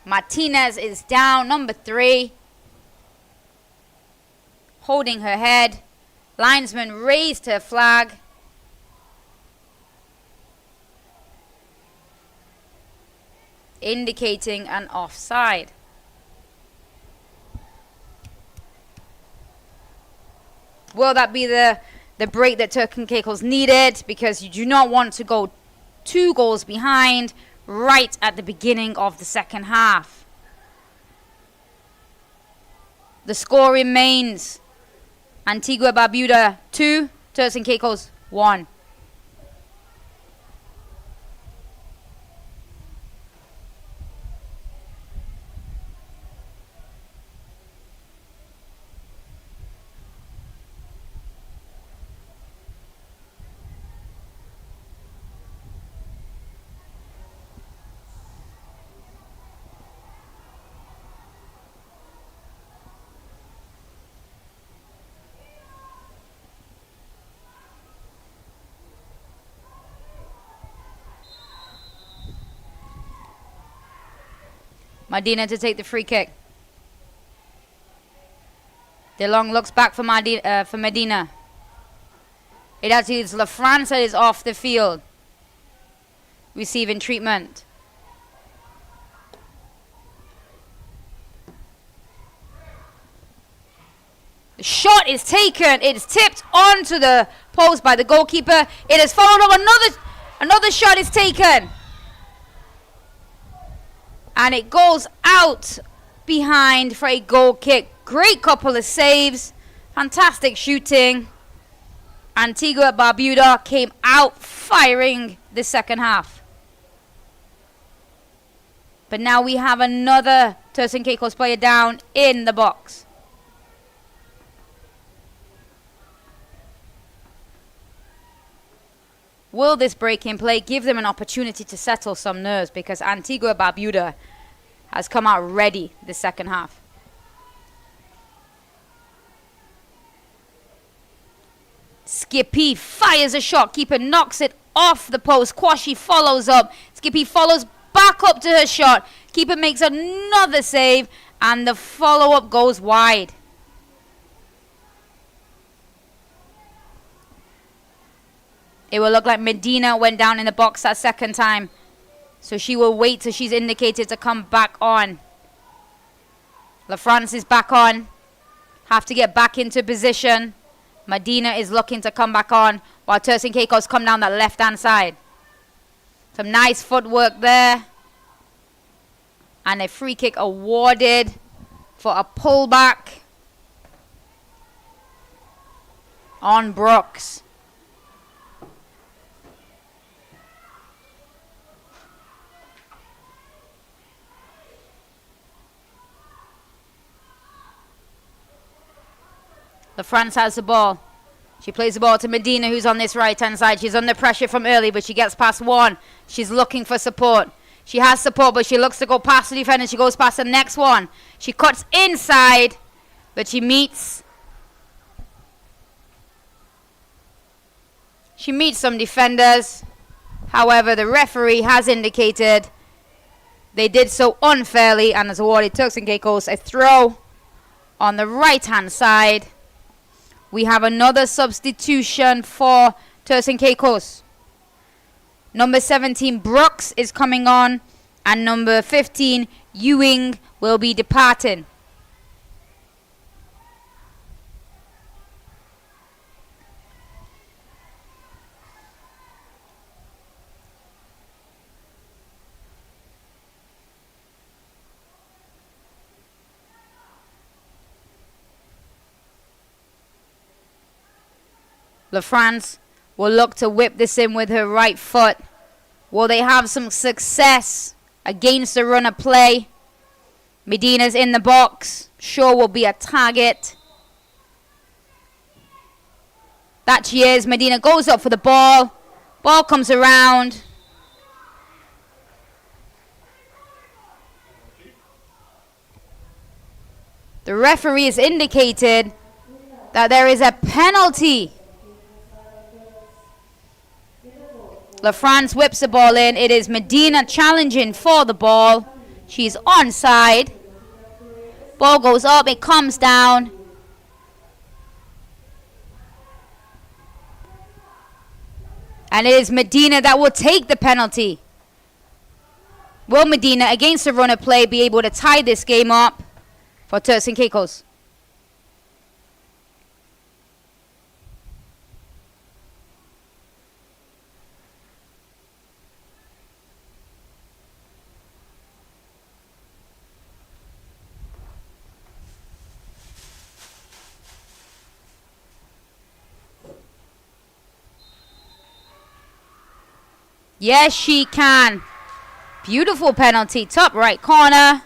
Martinez is down, number 3. Holding her head. Linesman raised her flag. Indicating an offside. Will that be the break that Turks and Caicos needed? Because you do not want to go 2 goals behind right at the beginning of the second half. The score remains Antigua and Barbuda 2, Turks and Caicos 1. Medina to take the free kick. DeLong looks back for Medina. It actually is LaFrance that is off the field, receiving treatment. The shot is taken. It is tipped onto the post by the goalkeeper. It is followed up. Another shot is taken. And it goes out behind for a goal kick. Great couple of saves. Fantastic shooting. Antigua and Barbuda came out firing the second half. But now we have another Turks and Caicos player down in the box. Will this break in play give them an opportunity to settle some nerves? Because Antigua and Barbuda has come out ready the second half. Skippy fires a shot. Keeper knocks it off the post. Kwashi follows up. Skippy follows back up to her shot. Keeper makes another save. And the follow-up goes wide. It will look like Medina went down in the box that second time. So she will wait till she's indicated to come back on. LaFrance is back on. Have to get back into position. Medina is looking to come back on while Turks and Caicos come down that left-hand side. Some nice footwork there. And a free kick awarded for a pullback on Brooks. LaFrance has the ball. She plays the ball to Medina, who's on this right-hand side. She's under pressure from early, but she gets past one. She's looking for support. She has support, but she looks to go past the defender. She goes past the next one. She cuts inside, but she meets some defenders. However, the referee has indicated they did so unfairly and has awarded Turks and Caicos a throw on the right-hand side. We have another substitution for Turks and Caicos. Number 17, Brooks, is coming on. And number 15, Ewing, will be departing. LaFrance will look to whip this in with her right foot. Will they have some success against the run of play? Medina's in the box. Sure will be a target. That she is. Medina goes up for the ball. Ball comes around. The referee has indicated that there is a penalty. LaFrance whips the ball in. It is Medina challenging for the ball. She's onside. Ball goes up, it comes down. And it is Medina that will take the penalty. Will Medina, against the run of play, be able to tie this game up for Turks and Caicos? Yes, she can. Beautiful penalty. Top right corner.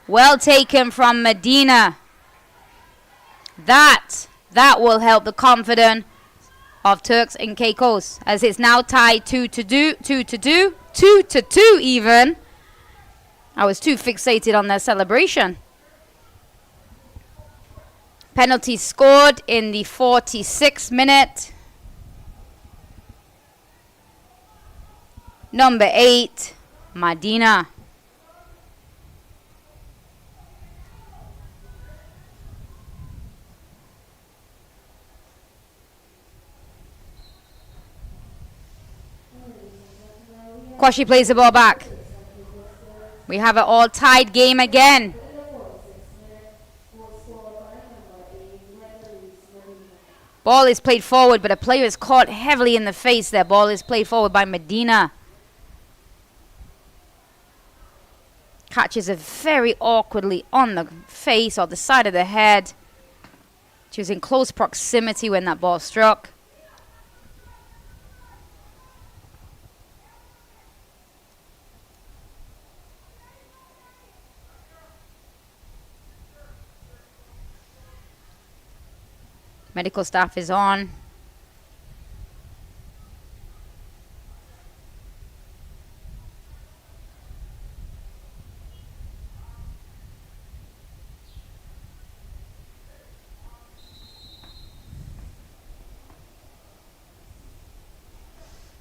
Well taken from Medina. That will help the confidence of Turks and Caicos, as it's now tied 2-2 even. I was too fixated on their celebration. Penalty scored in the 46th minute. Number 8, Medina. Kwashi plays the ball back. We have an all-tied game again. Ball is played forward, but a player is caught heavily in the face there. Ball is played forward by Medina. Catches it very awkwardly on the face or the side of the head. She was in close proximity when that ball struck. Medical staff is on.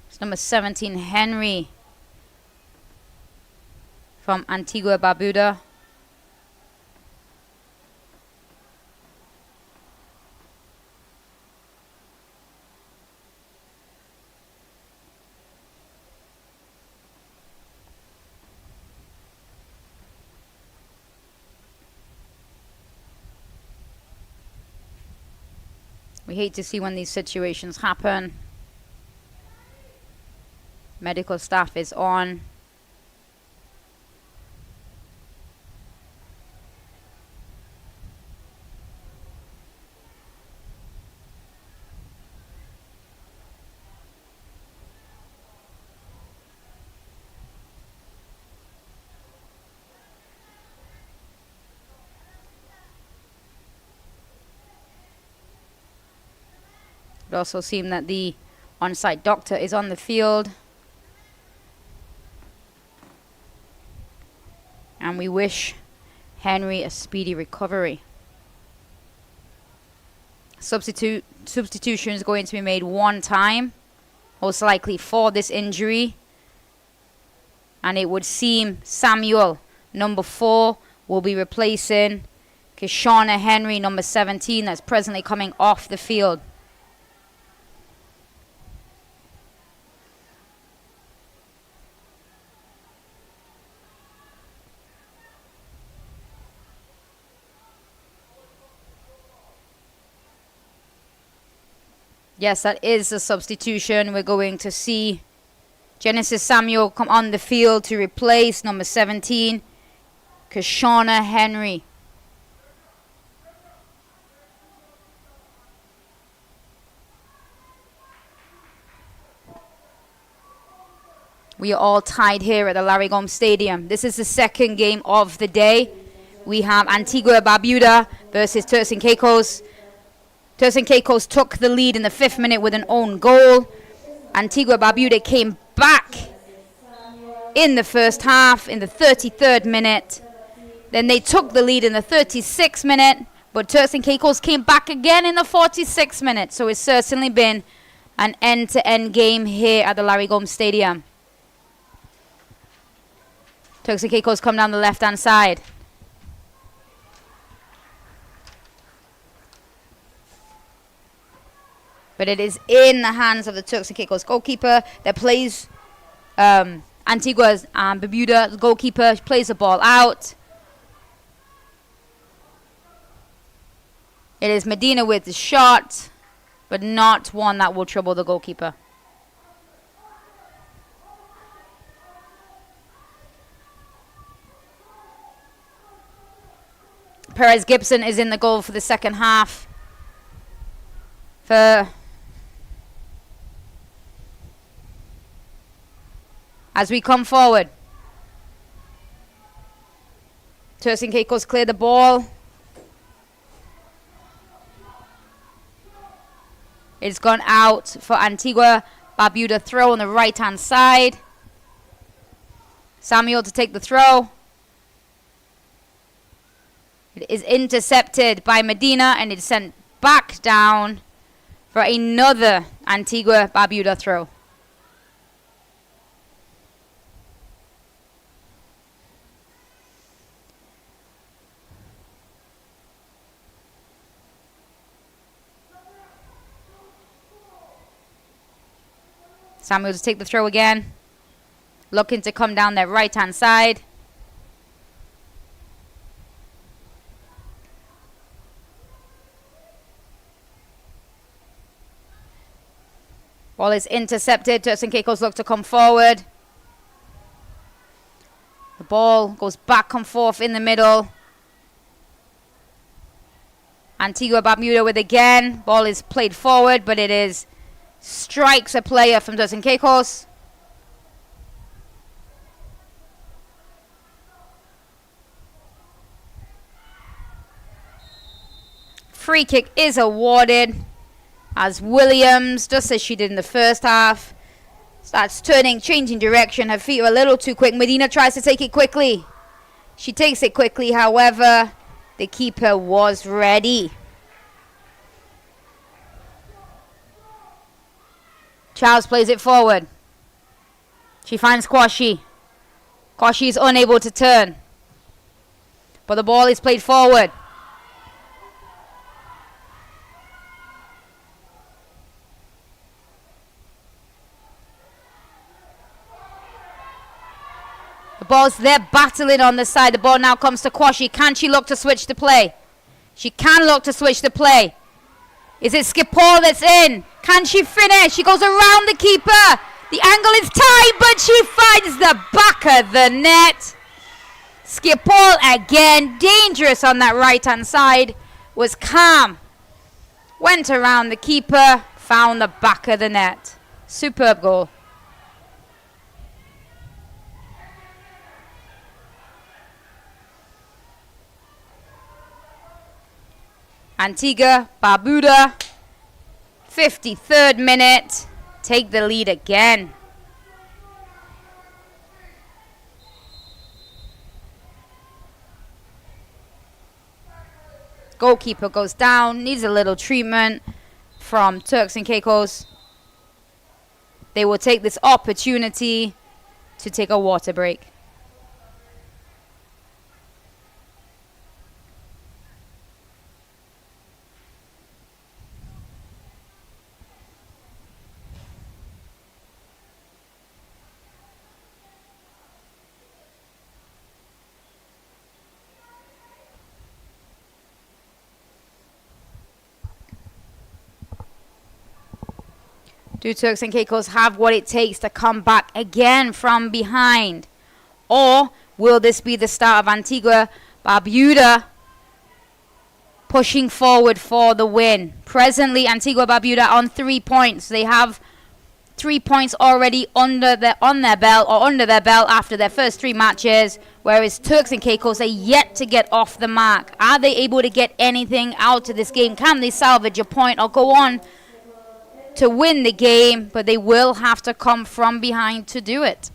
It's number 17, Henry, from Antigua and Barbuda. We hate to see when these situations happen. Medical staff is on. It also seems that the on-site doctor is on the field. And we wish Henry a speedy recovery. Substitution is going to be made one time, most likely for this injury. And it would seem Samuel, number 4, will be replacing Kishana Henry, number 17, that's presently coming off the field. Yes, that is a substitution. We're going to see Genesis Samuel come on the field to replace number 17, Kishana Henry. We are all tied here at the Larry Gomes Stadium. This is the second game of the day. We have Antigua and Barbuda versus Turks and Caicos. Turks and Caicos took the lead in the 5th minute with an own goal. Antigua and Barbuda came back in the first half in the 33rd minute. Then they took the lead in the 36th minute, but Turks and Caicos came back again in the 46th minute. So it's certainly been an end-to-end game here at the Larry Gomes Stadium. Turks and Caicos come down the left-hand side. But it is in the hands of the Turks and Caicos goalkeeper that plays Antigua and Barbuda. Goalkeeper plays the ball out. It is Medina with the shot, but not one that will trouble the goalkeeper. Perez Gibson is in the goal for the second half. As we come forward, Turks and Caicos clear the ball. It's gone out for Antigua. Barbuda throw on the right-hand side. Samuel to take the throw. It is intercepted by Medina and it's sent back down for another Antigua Barbuda throw. Samuel to take the throw again. Looking to come down their right-hand side. Ball is intercepted. Turks and Caicos look to come forward. The ball goes back and forth in the middle. Antigua Barbuda with again. Ball is played forward, but it is strikes a player from Turks and Caicos. Free kick is awarded as Williams, just as she did in the first half, starts changing direction. Her feet are a little too quick. Medina tries to take it quickly. She takes it quickly, however, the keeper was ready. Charles plays it forward. She finds Kwashi. Kwashi is unable to turn, but the ball is played forward. The ball's there battling on the side. The ball now comes to Kwashi. Can she look to switch the play? She can look to switch the play. Is it Skipper that's in? Can she finish? She goes around the keeper. The angle is tight, but she finds the back of the net. Skipper again, dangerous on that right-hand side, was calm. Went around the keeper, found the back of the net. Superb goal. Antigua, Barbuda, 53rd minute, take the lead again. Goalkeeper goes down, needs a little treatment from Turks and Caicos. They will take this opportunity to take a water break. Do Turks and Caicos have what it takes to come back again from behind? Or will this be the start of Antigua Barbuda pushing forward for the win? Presently, Antigua Barbuda on 3 points. They have 3 points already on their belt after their first 3 matches, whereas Turks and Caicos are yet to get off the mark. Are they able to get anything out of this game? Can they salvage a point or go on to win the game? But they will have to come from behind to do it.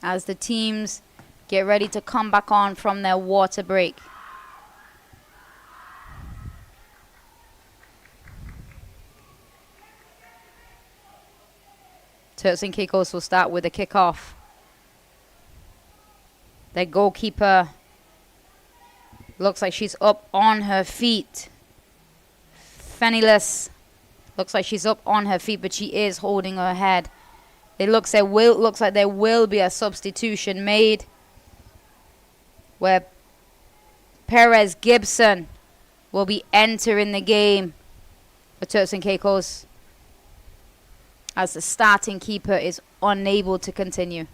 As the teams get ready to come back on from their water break. Turks and Caicos will start with a kickoff. Their goalkeeper looks like she's up on her feet. Fenilus looks like she's up on her feet, but she is holding her head. It looks like there will be a substitution made where Perez Gibson will be entering the game for Turks and Caicos as the starting keeper is unable to continue.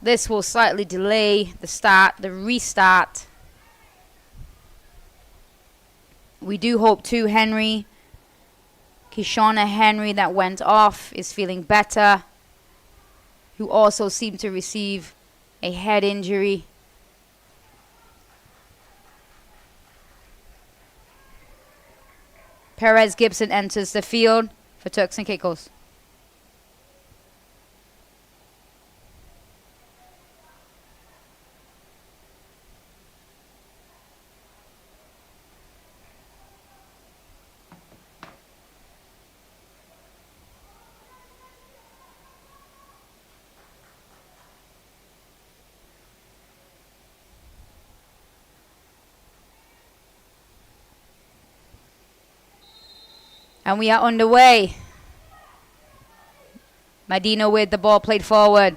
This will slightly delay the restart. We do hope too Kishona Henry that went off is feeling better, who also seemed to receive a head injury. Perez Gibson enters the field for Turks and Caicos. And we are underway. Medina with the ball played forward.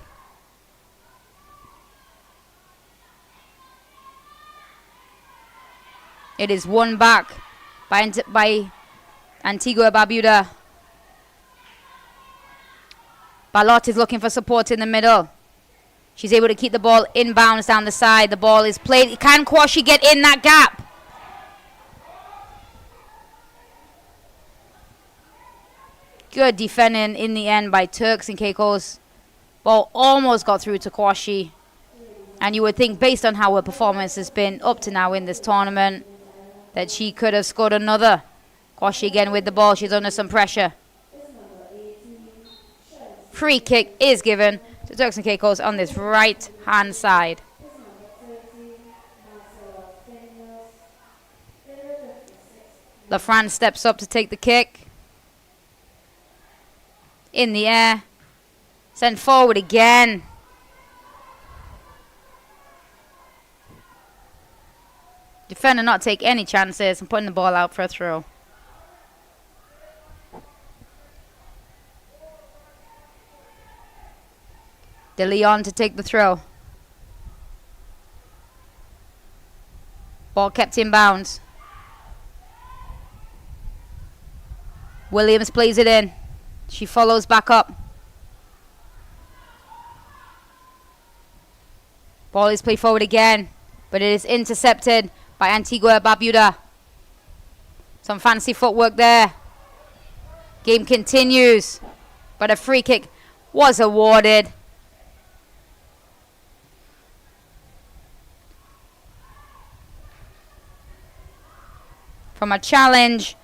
It is won back by Antigua and Barbuda. Balot is looking for support in the middle. She's able to keep the ball inbounds down the side. The ball is played. Can Kwashi get in that gap? Good defending in the end by Turks and Caicos. Ball almost got through to Kwashi. And you would think, based on how her performance has been up to now in this tournament, that she could have scored another. Kwashi again with the ball. She's under some pressure. Free kick is given to Turks and Caicos on this right-hand side. LaFrance steps up to take the kick. In the air. Sent forward again. Defender not take any chances and putting the ball out for a throw. De Leon to take the throw. Ball kept in bounds. Williams plays it in. She follows back up. Ball is played forward again, but it is intercepted by Antigua and Barbuda. Some fancy footwork there. Game continues, but a free kick was awarded. From a challenge,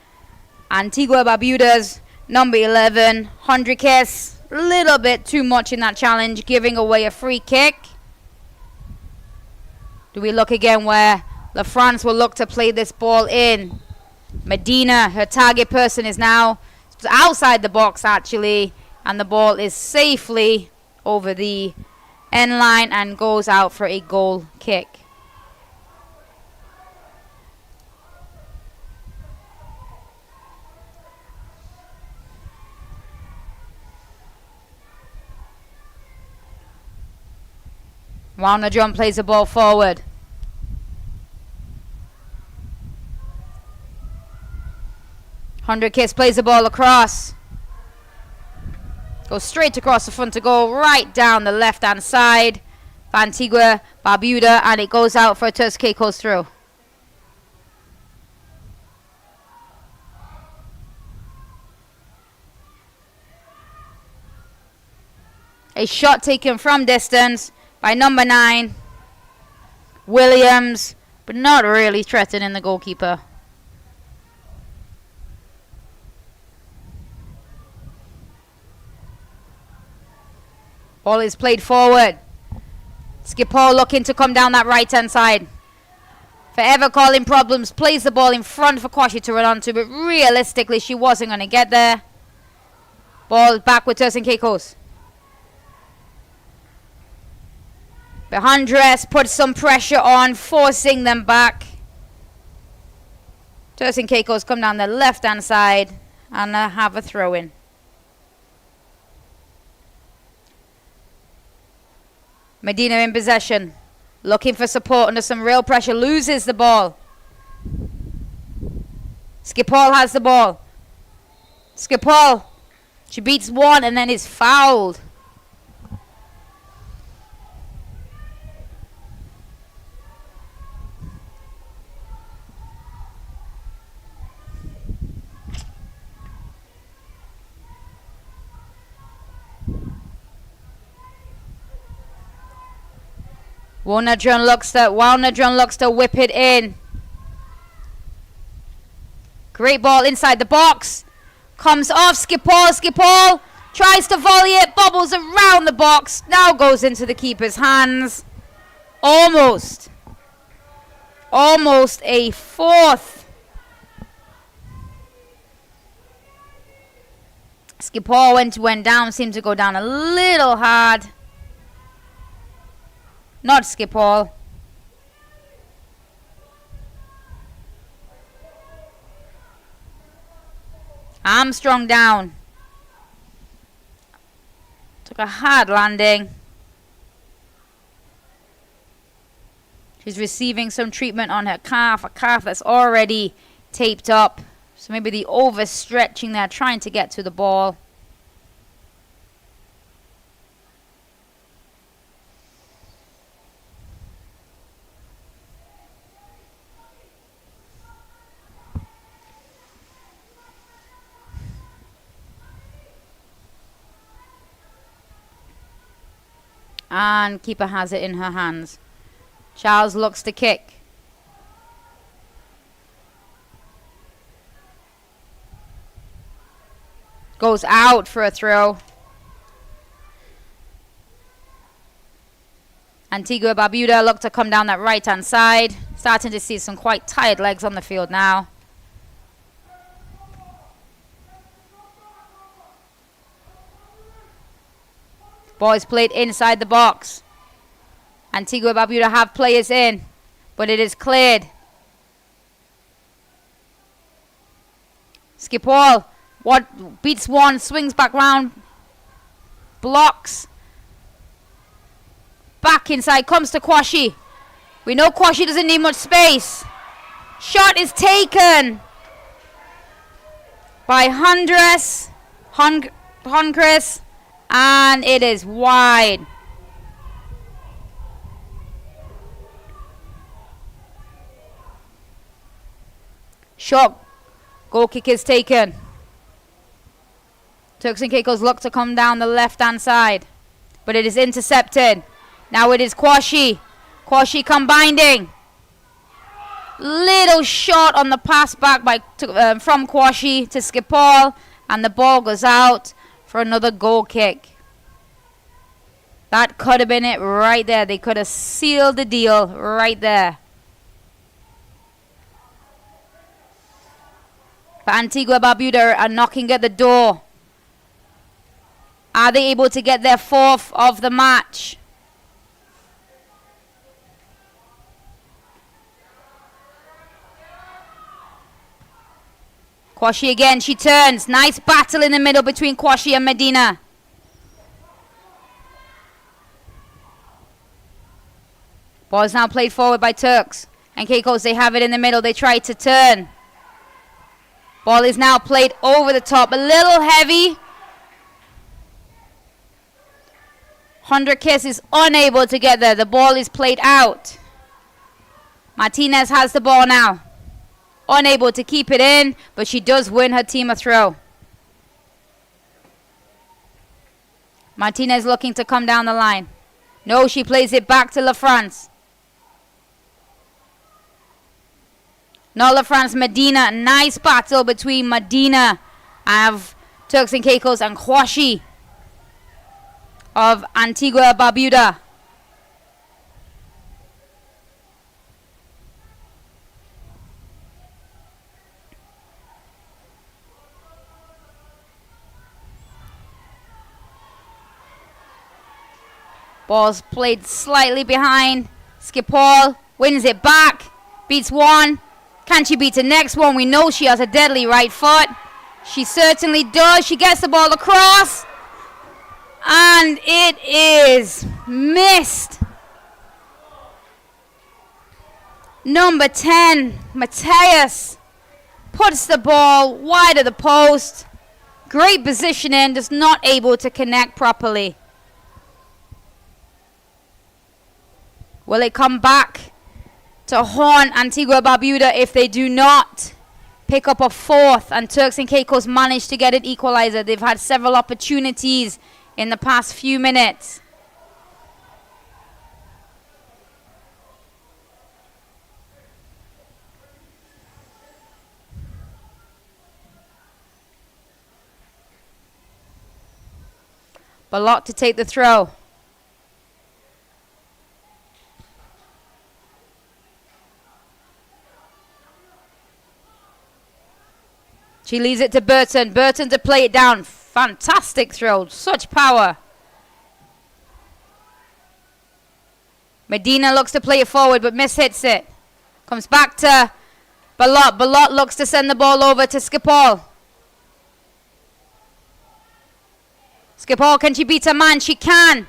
Antigua and Barbuda's number 11, Hendriquez, a little bit too much in that challenge, giving away a free kick. Do we look again where LaFrance will look to play this ball in? Medina, her target person, is now outside the box actually, and the ball is safely over the end line and goes out for a goal kick. Warner John plays the ball forward. Hundred Kiss plays the ball across. Goes straight across the front to go right down the left-hand side. Antigua, Barbuda, and it goes out for a Turks and Caicos throw. A shot taken from distance by number 9, Williams, but not really threatening the goalkeeper. Ball is played forward. Skipper looking to come down that right-hand side. Forever calling problems. Plays the ball in front for Kwashi to run onto, but realistically she wasn't going to get there. Ball back with Turks and Caicos. Behandres puts some pressure on, forcing them back. Turks and Caicos come down the left-hand side and have a throw-in. Medina in possession, looking for support under some real pressure, loses the ball. Skipper has the ball. Skipper, she beats one and then is fouled. Warner-John looks to whip it in. Great ball inside the box. Comes off Skipper. Skipper tries to volley it. Bobbles around the box. Now goes into the keeper's hands. Almost a fourth. Skipper went down. Seemed to go down a little hard. Not Skipper. Armstrong down. Took a hard landing. She's receiving some treatment on her calf, a calf that's already taped up. So maybe the overstretching there, trying to get to the ball. And keeper has it in her hands. Charles looks to kick. Goes out for a throw. Antigua Barbuda look to come down that right-hand side. Starting to see some quite tired legs on the field now. Ball is played inside the box. Antigua Barbuda have players in, but it is cleared. Skipper, what beats one, swings back round, blocks. Back inside, comes to Kwashi. We know Kwashi doesn't need much space. Shot is taken by Hundres, and it is wide. Shot, goal kick is taken. Turks and Caicos look to come down the left-hand side, but it is intercepted. Now it is Kwashi. Kwashi combining. Little shot on the pass back from Kwashi to Skipper, and the ball goes out for another goal kick. That could have been it right there. They could have sealed the deal right there. But Antigua Barbuda are knocking at the door. Are they able to get their fourth of the match? Kwashi again, she turns. Nice battle in the middle between Kwashi and Medina. Ball is now played forward by Turks and Caicos. They have it in the middle. They try to turn. Ball is now played over the top. A little heavy. 100 Kiss is unable to get there. The ball is played out. Martinez has the ball now. Unable to keep it in, but she does win her team a throw. Martinez looking to come down the line. No, she plays it back to La France. Now La France, Medina. Nice battle between Medina of Turks and Caicos and Kwashi of Antigua and Barbuda. Ball's played slightly behind. Skipall wins it back. Beats one. Can she beat the next one? We know she has a deadly right foot. She certainly does. She gets the ball across. And it is missed. Number 10, Mateus, puts the ball wide of the post. Great positioning, just not able to connect properly. Will it come back to haunt Antigua and Barbuda if they do not pick up a fourth? And Turks and Caicos managed to get an equalizer. They've had several opportunities in the past few minutes. Balot to take the throw. She leaves it to Burton. Burton to play it down. Fantastic throw. Such power. Medina looks to play it forward but mishits it. Comes back to Balot. Balot looks to send the ball over to Skipall. Skipall, can she beat a man? She can.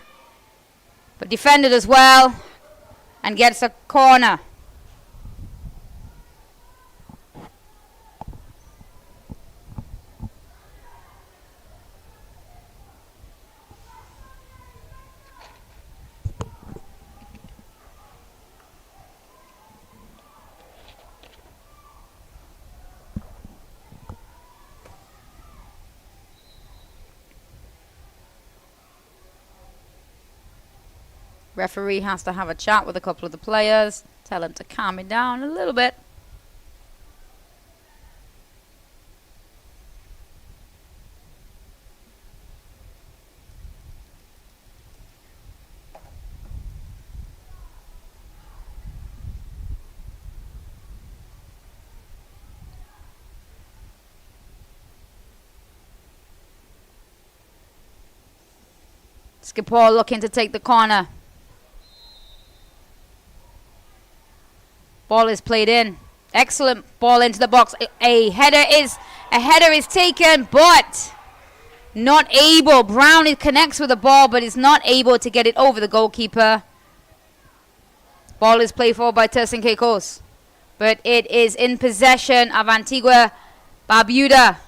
But defended as well. And gets a corner. Referee has to have a chat with a couple of the players, tell them to calm it down a little bit. Skipall looking to take the corner. Ball is played in. Excellent ball into the box. A header is taken, but not able. Brown connects with the ball, but is not able to get it over the goalkeeper. Ball is played forward by Turks and Caicos, but it is in possession of Antigua Barbuda.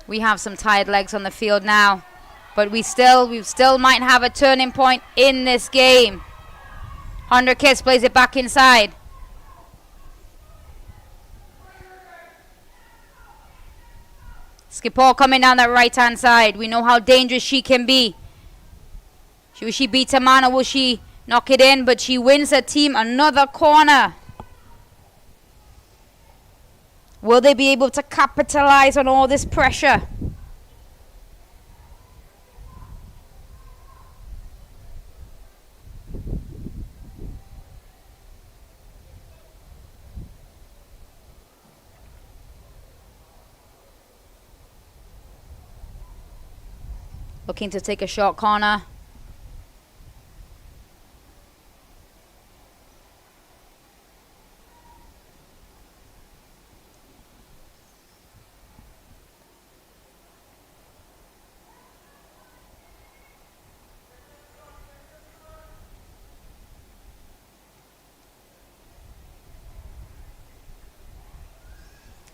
We have some tired legs on the field now. But we still might have a turning point in this game. 100 Kiss plays it back inside. Skipall coming down that right hand side. We know how dangerous she can be. Will she beat a man or will she knock it in? But she wins her team another corner. Will they be able to capitalize on all this pressure? Looking to take a short corner.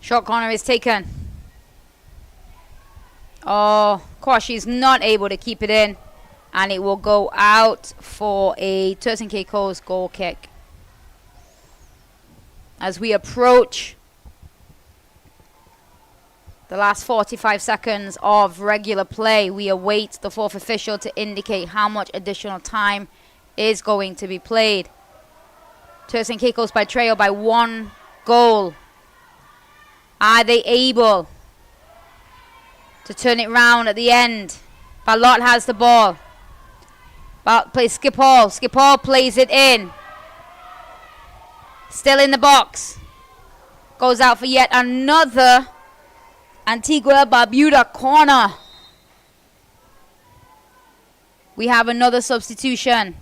Short corner is taken. Oh, Kwashi's not able to keep it in. And it will go out for a Turks and Caicos goal kick. As we approach the last 45 seconds of regular play, we await the fourth official to indicate how much additional time is going to be played. Turks and Caicos by trail by 1 goal. Are they able to turn it round at the end? Balot has the ball. Plays Skipall. Skipall plays it in. Still in the box. Goes out for yet another Antigua Barbuda corner. We have another substitution.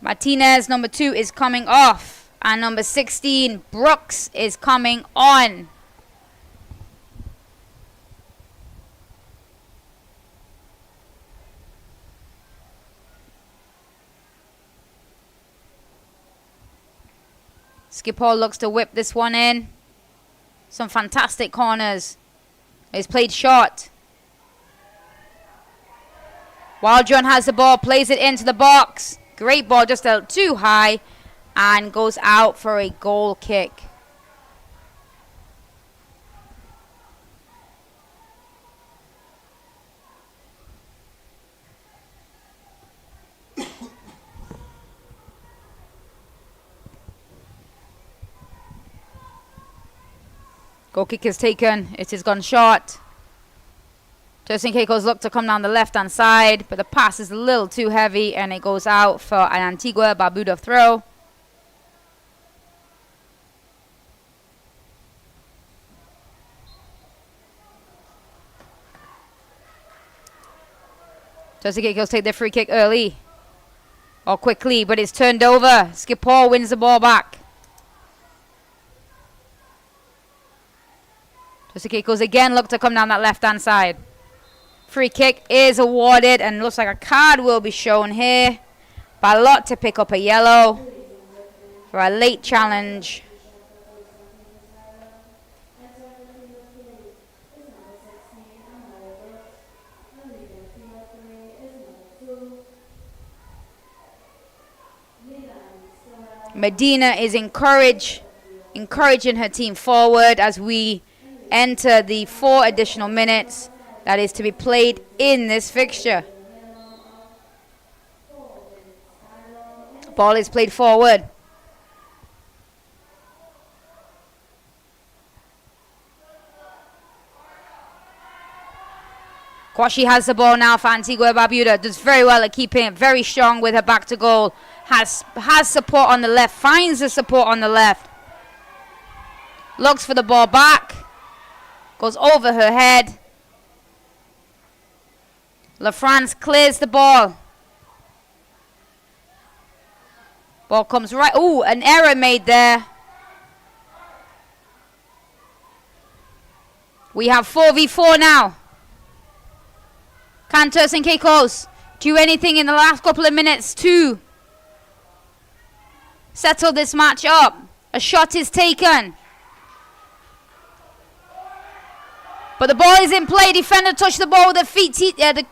Martinez, number 2, is coming off. And number 16, Brooks, is coming on. Skipall looks to whip this one in. Some fantastic corners. It's played short. Wildron has the ball, plays it into the box. Great ball, just out too high. And goes out for a goal kick. Goal kick is taken. It has gone short. Turks and Caicos look to come down the left-hand side, but the pass is a little too heavy, and it goes out for an Antigua Barbuda throw. Turks and Caicos take their free kick early. Or quickly, but it's turned over. Skipall wins the ball back. Turks and Caicos again look to come down that left-hand side. Free kick is awarded, and looks like a card will be shown here. Balot to pick up a yellow for a late challenge. Medina is encouraging her team forward as we enter the 4 additional minutes that is to be played in this fixture. Ball is played forward. Kwashi has the ball now for Antigua Barbuda. Does very well at keeping it very strong with her back to goal. Has support on the left. Finds the support on the left. Looks for the ball back. Goes over her head. LaFrance clears the ball. Ball comes right. Ooh, an error made there. We have 4v4 now. Can Turks and Caicos do anything in the last couple of minutes to settle this match up? A shot is taken. But the ball is in play. Defender touched the ball with their feet. The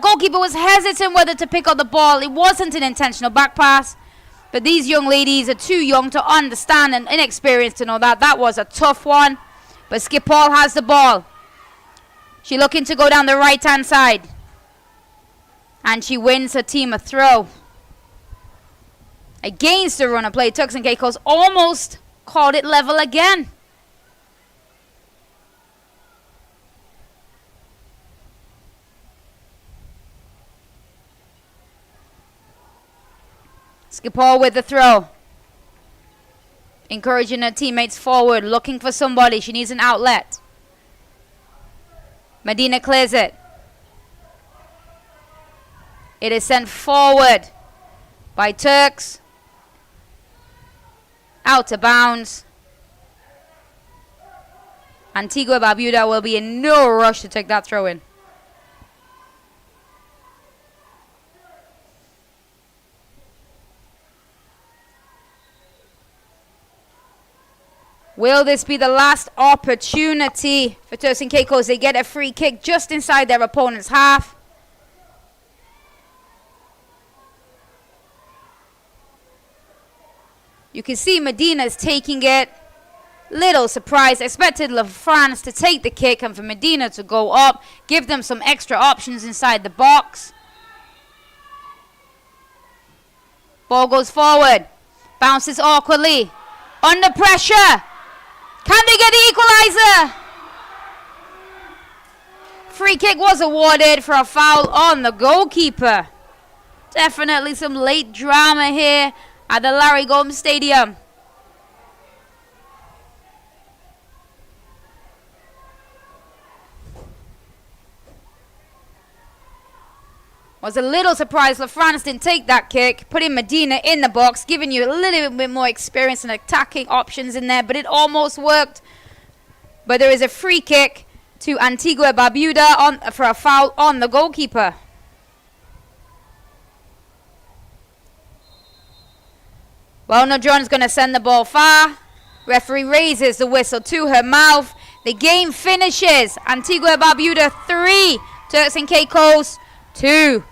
goalkeeper was hesitant whether to pick up the ball. It wasn't an intentional back pass. But these young ladies are too young to understand and inexperienced to know that. That was a tough one. But Skipall has the ball. She's looking to go down the right-hand side. And she wins her team a throw. Against the run of play, Turks and Caicos almost called it level again. Skipall with the throw. Encouraging her teammates forward, looking for somebody. She needs an outlet. Medina clears it. It is sent forward by Turks. Out of bounds. Antigua Barbuda will be in no rush to take that throw in. Will this be the last opportunity for Turks and Caicos? They get a free kick just inside their opponent's half. You can see Medina's taking it. Little surprise. Expected LaFrance to take the kick and for Medina to go up. Give them some extra options inside the box. Ball goes forward. Bounces awkwardly. Under pressure. Can they get the equalizer? Free kick was awarded for a foul on the goalkeeper. Definitely some late drama here at the Larry Gomes Stadium. Was a little surprised LaFrance didn't take that kick, putting Medina in the box, giving you a little bit more experience and attacking options in there, but it almost worked. But there is a free kick to Antigua and Barbuda for a foul on the goalkeeper. Well, Nadron's going to send the ball far. Referee raises the whistle to her mouth. The game finishes. Antigua and Barbuda 3, Turks and Caicos 2.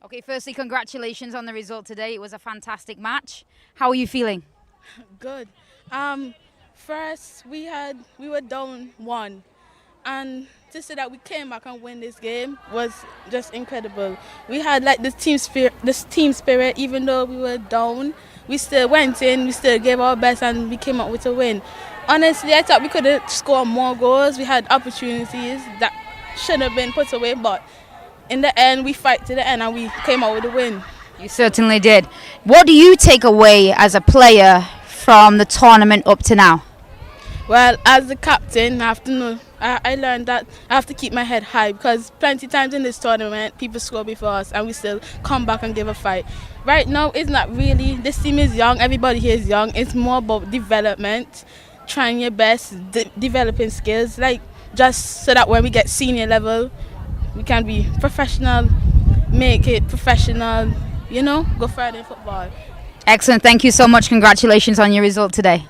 Okay, firstly, congratulations on the result today. It was a fantastic match. How are you feeling? Good. First we were down 1, and to say that we came back and win this game was just incredible. We had like this team spirit. Even though we were down, we still went in, we still gave our best, and we came up with a win. Honestly, I thought we could have scored more goals. We had opportunities that should have been put away, but in the end, we fight to the end and we came out with a win. You certainly did. What do you take away as a player from the tournament up to now? Well, as the captain, I have to know. I learned that I have to keep my head high, because plenty times in this tournament, people score before us and we still come back and give a fight. Right now, it's not really. This team is young. Everybody here is young. It's more about development, trying your best, developing skills, like just so that when we get senior level, we can be professional, make it professional, go further in football. Excellent. Thank you so much. Congratulations on your result today.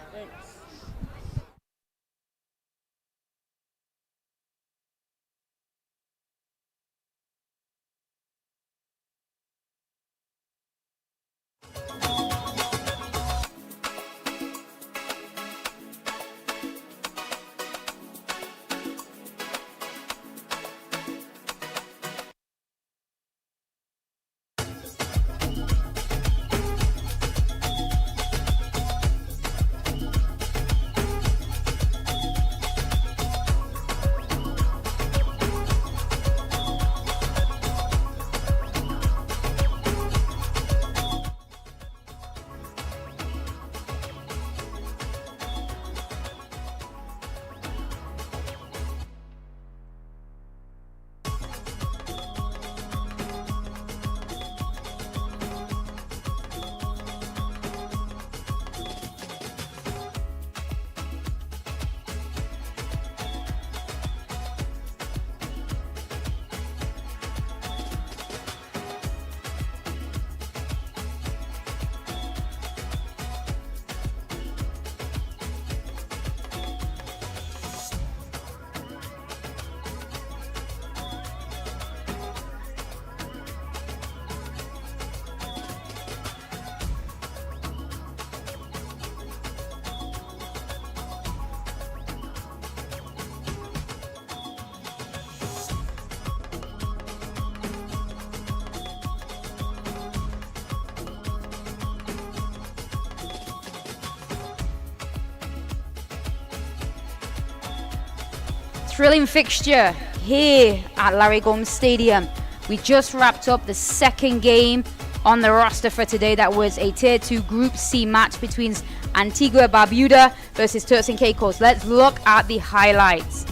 Thrilling fixture here at Larry Gomes Stadium. We just wrapped up the second game on the roster for today. That was a Tier 2 Group C match between Antigua and Barbuda versus Turks and Caicos. Let's look at the highlights.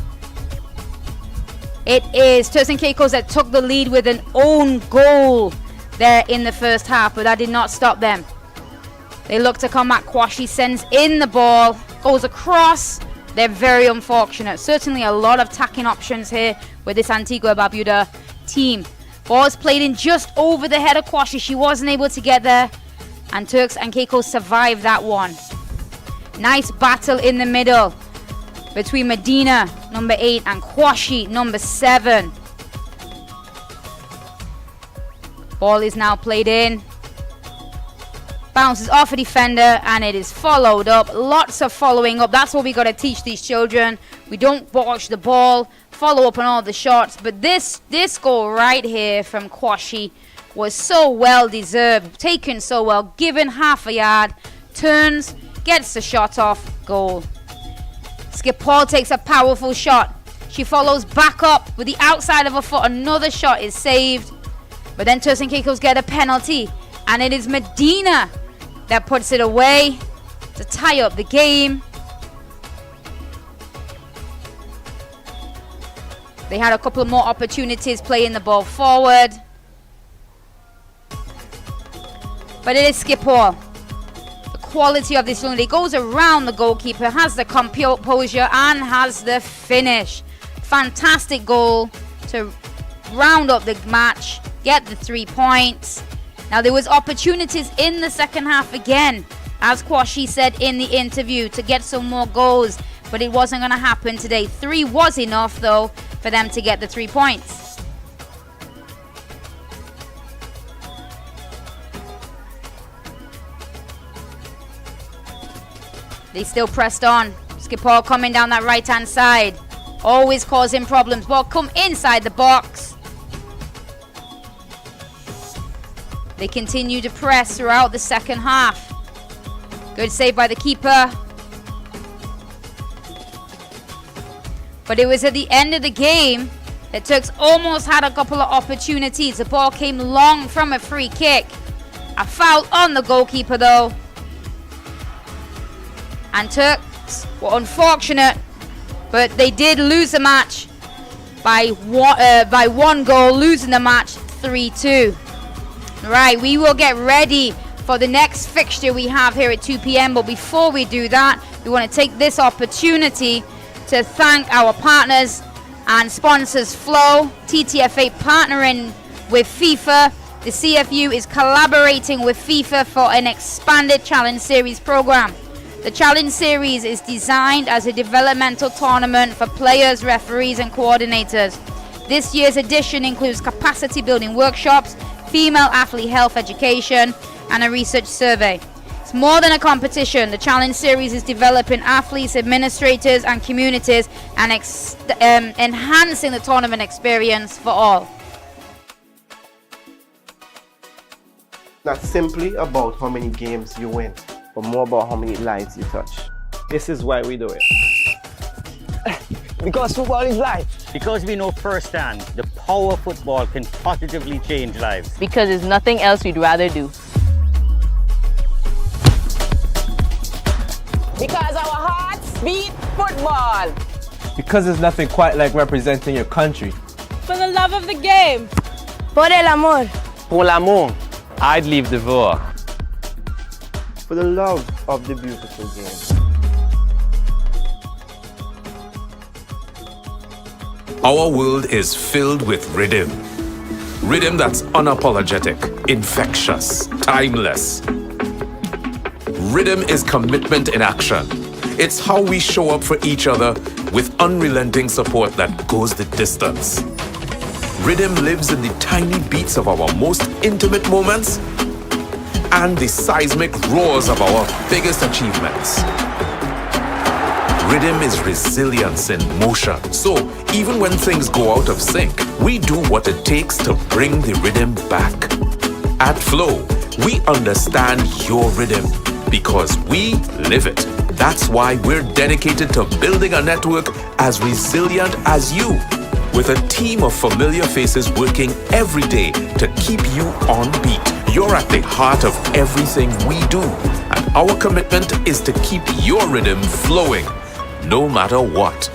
It is Turks and Caicos that took the lead with an own goal there in the first half, but that did not stop them. They look to come back. Kwashi sends in the ball, goes across. They're very unfortunate. Certainly a lot of tacking options here with this Antigua and Barbuda team. Ball's played in just over the head of Kwashi. She wasn't able to get there, and Turks and Caicos survived that one. Nice battle in the middle between Medina, number 8, and Kwashi, number 7. Ball is now played in. Bounces off a defender, and it is followed up. Lots of following up. That's what we got to teach these children. We don't watch the ball, follow up on all the shots. But this goal right here from Kwashi was so well deserved. Taken so well, given half a yard, turns, gets the shot off, goal. Skip Paul takes a powerful shot. She follows back up with the outside of her foot. Another shot is saved. But then Turks and Caicos get a penalty, and it is Medina that puts it away to tie up the game. They had a couple of more opportunities playing the ball forward. But it is Skip Paul. The quality of this young lady goes around the goalkeeper, has the composure, and has the finish. Fantastic goal to round up the match, get the 3 points. Now there was opportunities in the second half again, as Kwashi said in the interview, to get some more goals, but it wasn't going to happen today. 3 was enough though for them to get the 3 points. They still pressed on. Skipper coming down that right-hand side. Always causing problems. Ball come inside the box. They continue to press throughout the second half. Good save by the keeper. But it was at the end of the game that Turks almost had a couple of opportunities. The ball came long from a free kick. A foul on the goalkeeper though. And Turks were unfortunate, but they did lose the match by one goal, losing the match 3-2. Right, we will get ready for the next fixture we have here at 2 p.m. But before we do that, we want to take this opportunity to thank our partners and sponsors. Flow, TTFA partnering with FIFA. The CFU is collaborating with FIFA for an expanded Challenge Series program. The Challenge Series is designed as a developmental tournament for players, referees, and coordinators. This year's edition includes capacity building workshops, female athlete health education, and a research survey. It's more than a competition. The Challenge Series is developing athletes, administrators, and communities, and enhancing the tournament experience for all. Not simply about how many games you win, but more about how many lives you touch. This is why we do it. Because football is life. Because we know firsthand the power of football can positively change lives. Because there's nothing else we'd rather do. Because our hearts beat football. Because there's nothing quite like representing your country. For the love of the game. Por el amor. Pour l'amour. I'd leave the war. For the love of the beautiful game. Our world is filled with rhythm. Rhythm that's unapologetic, infectious, timeless. Rhythm is commitment in action. It's how we show up for each other with unrelenting support that goes the distance. Rhythm lives in the tiny beats of our most intimate moments and the seismic roars of our biggest achievements. Rhythm is resilience in motion. So even when things go out of sync, we do what it takes to bring the rhythm back. At Flow, we understand your rhythm because we live it. That's why we're dedicated to building a network as resilient as you, with a team of familiar faces working every day to keep you on beat. You're at the heart of everything we do, and our commitment is to keep your rhythm flowing, no matter what.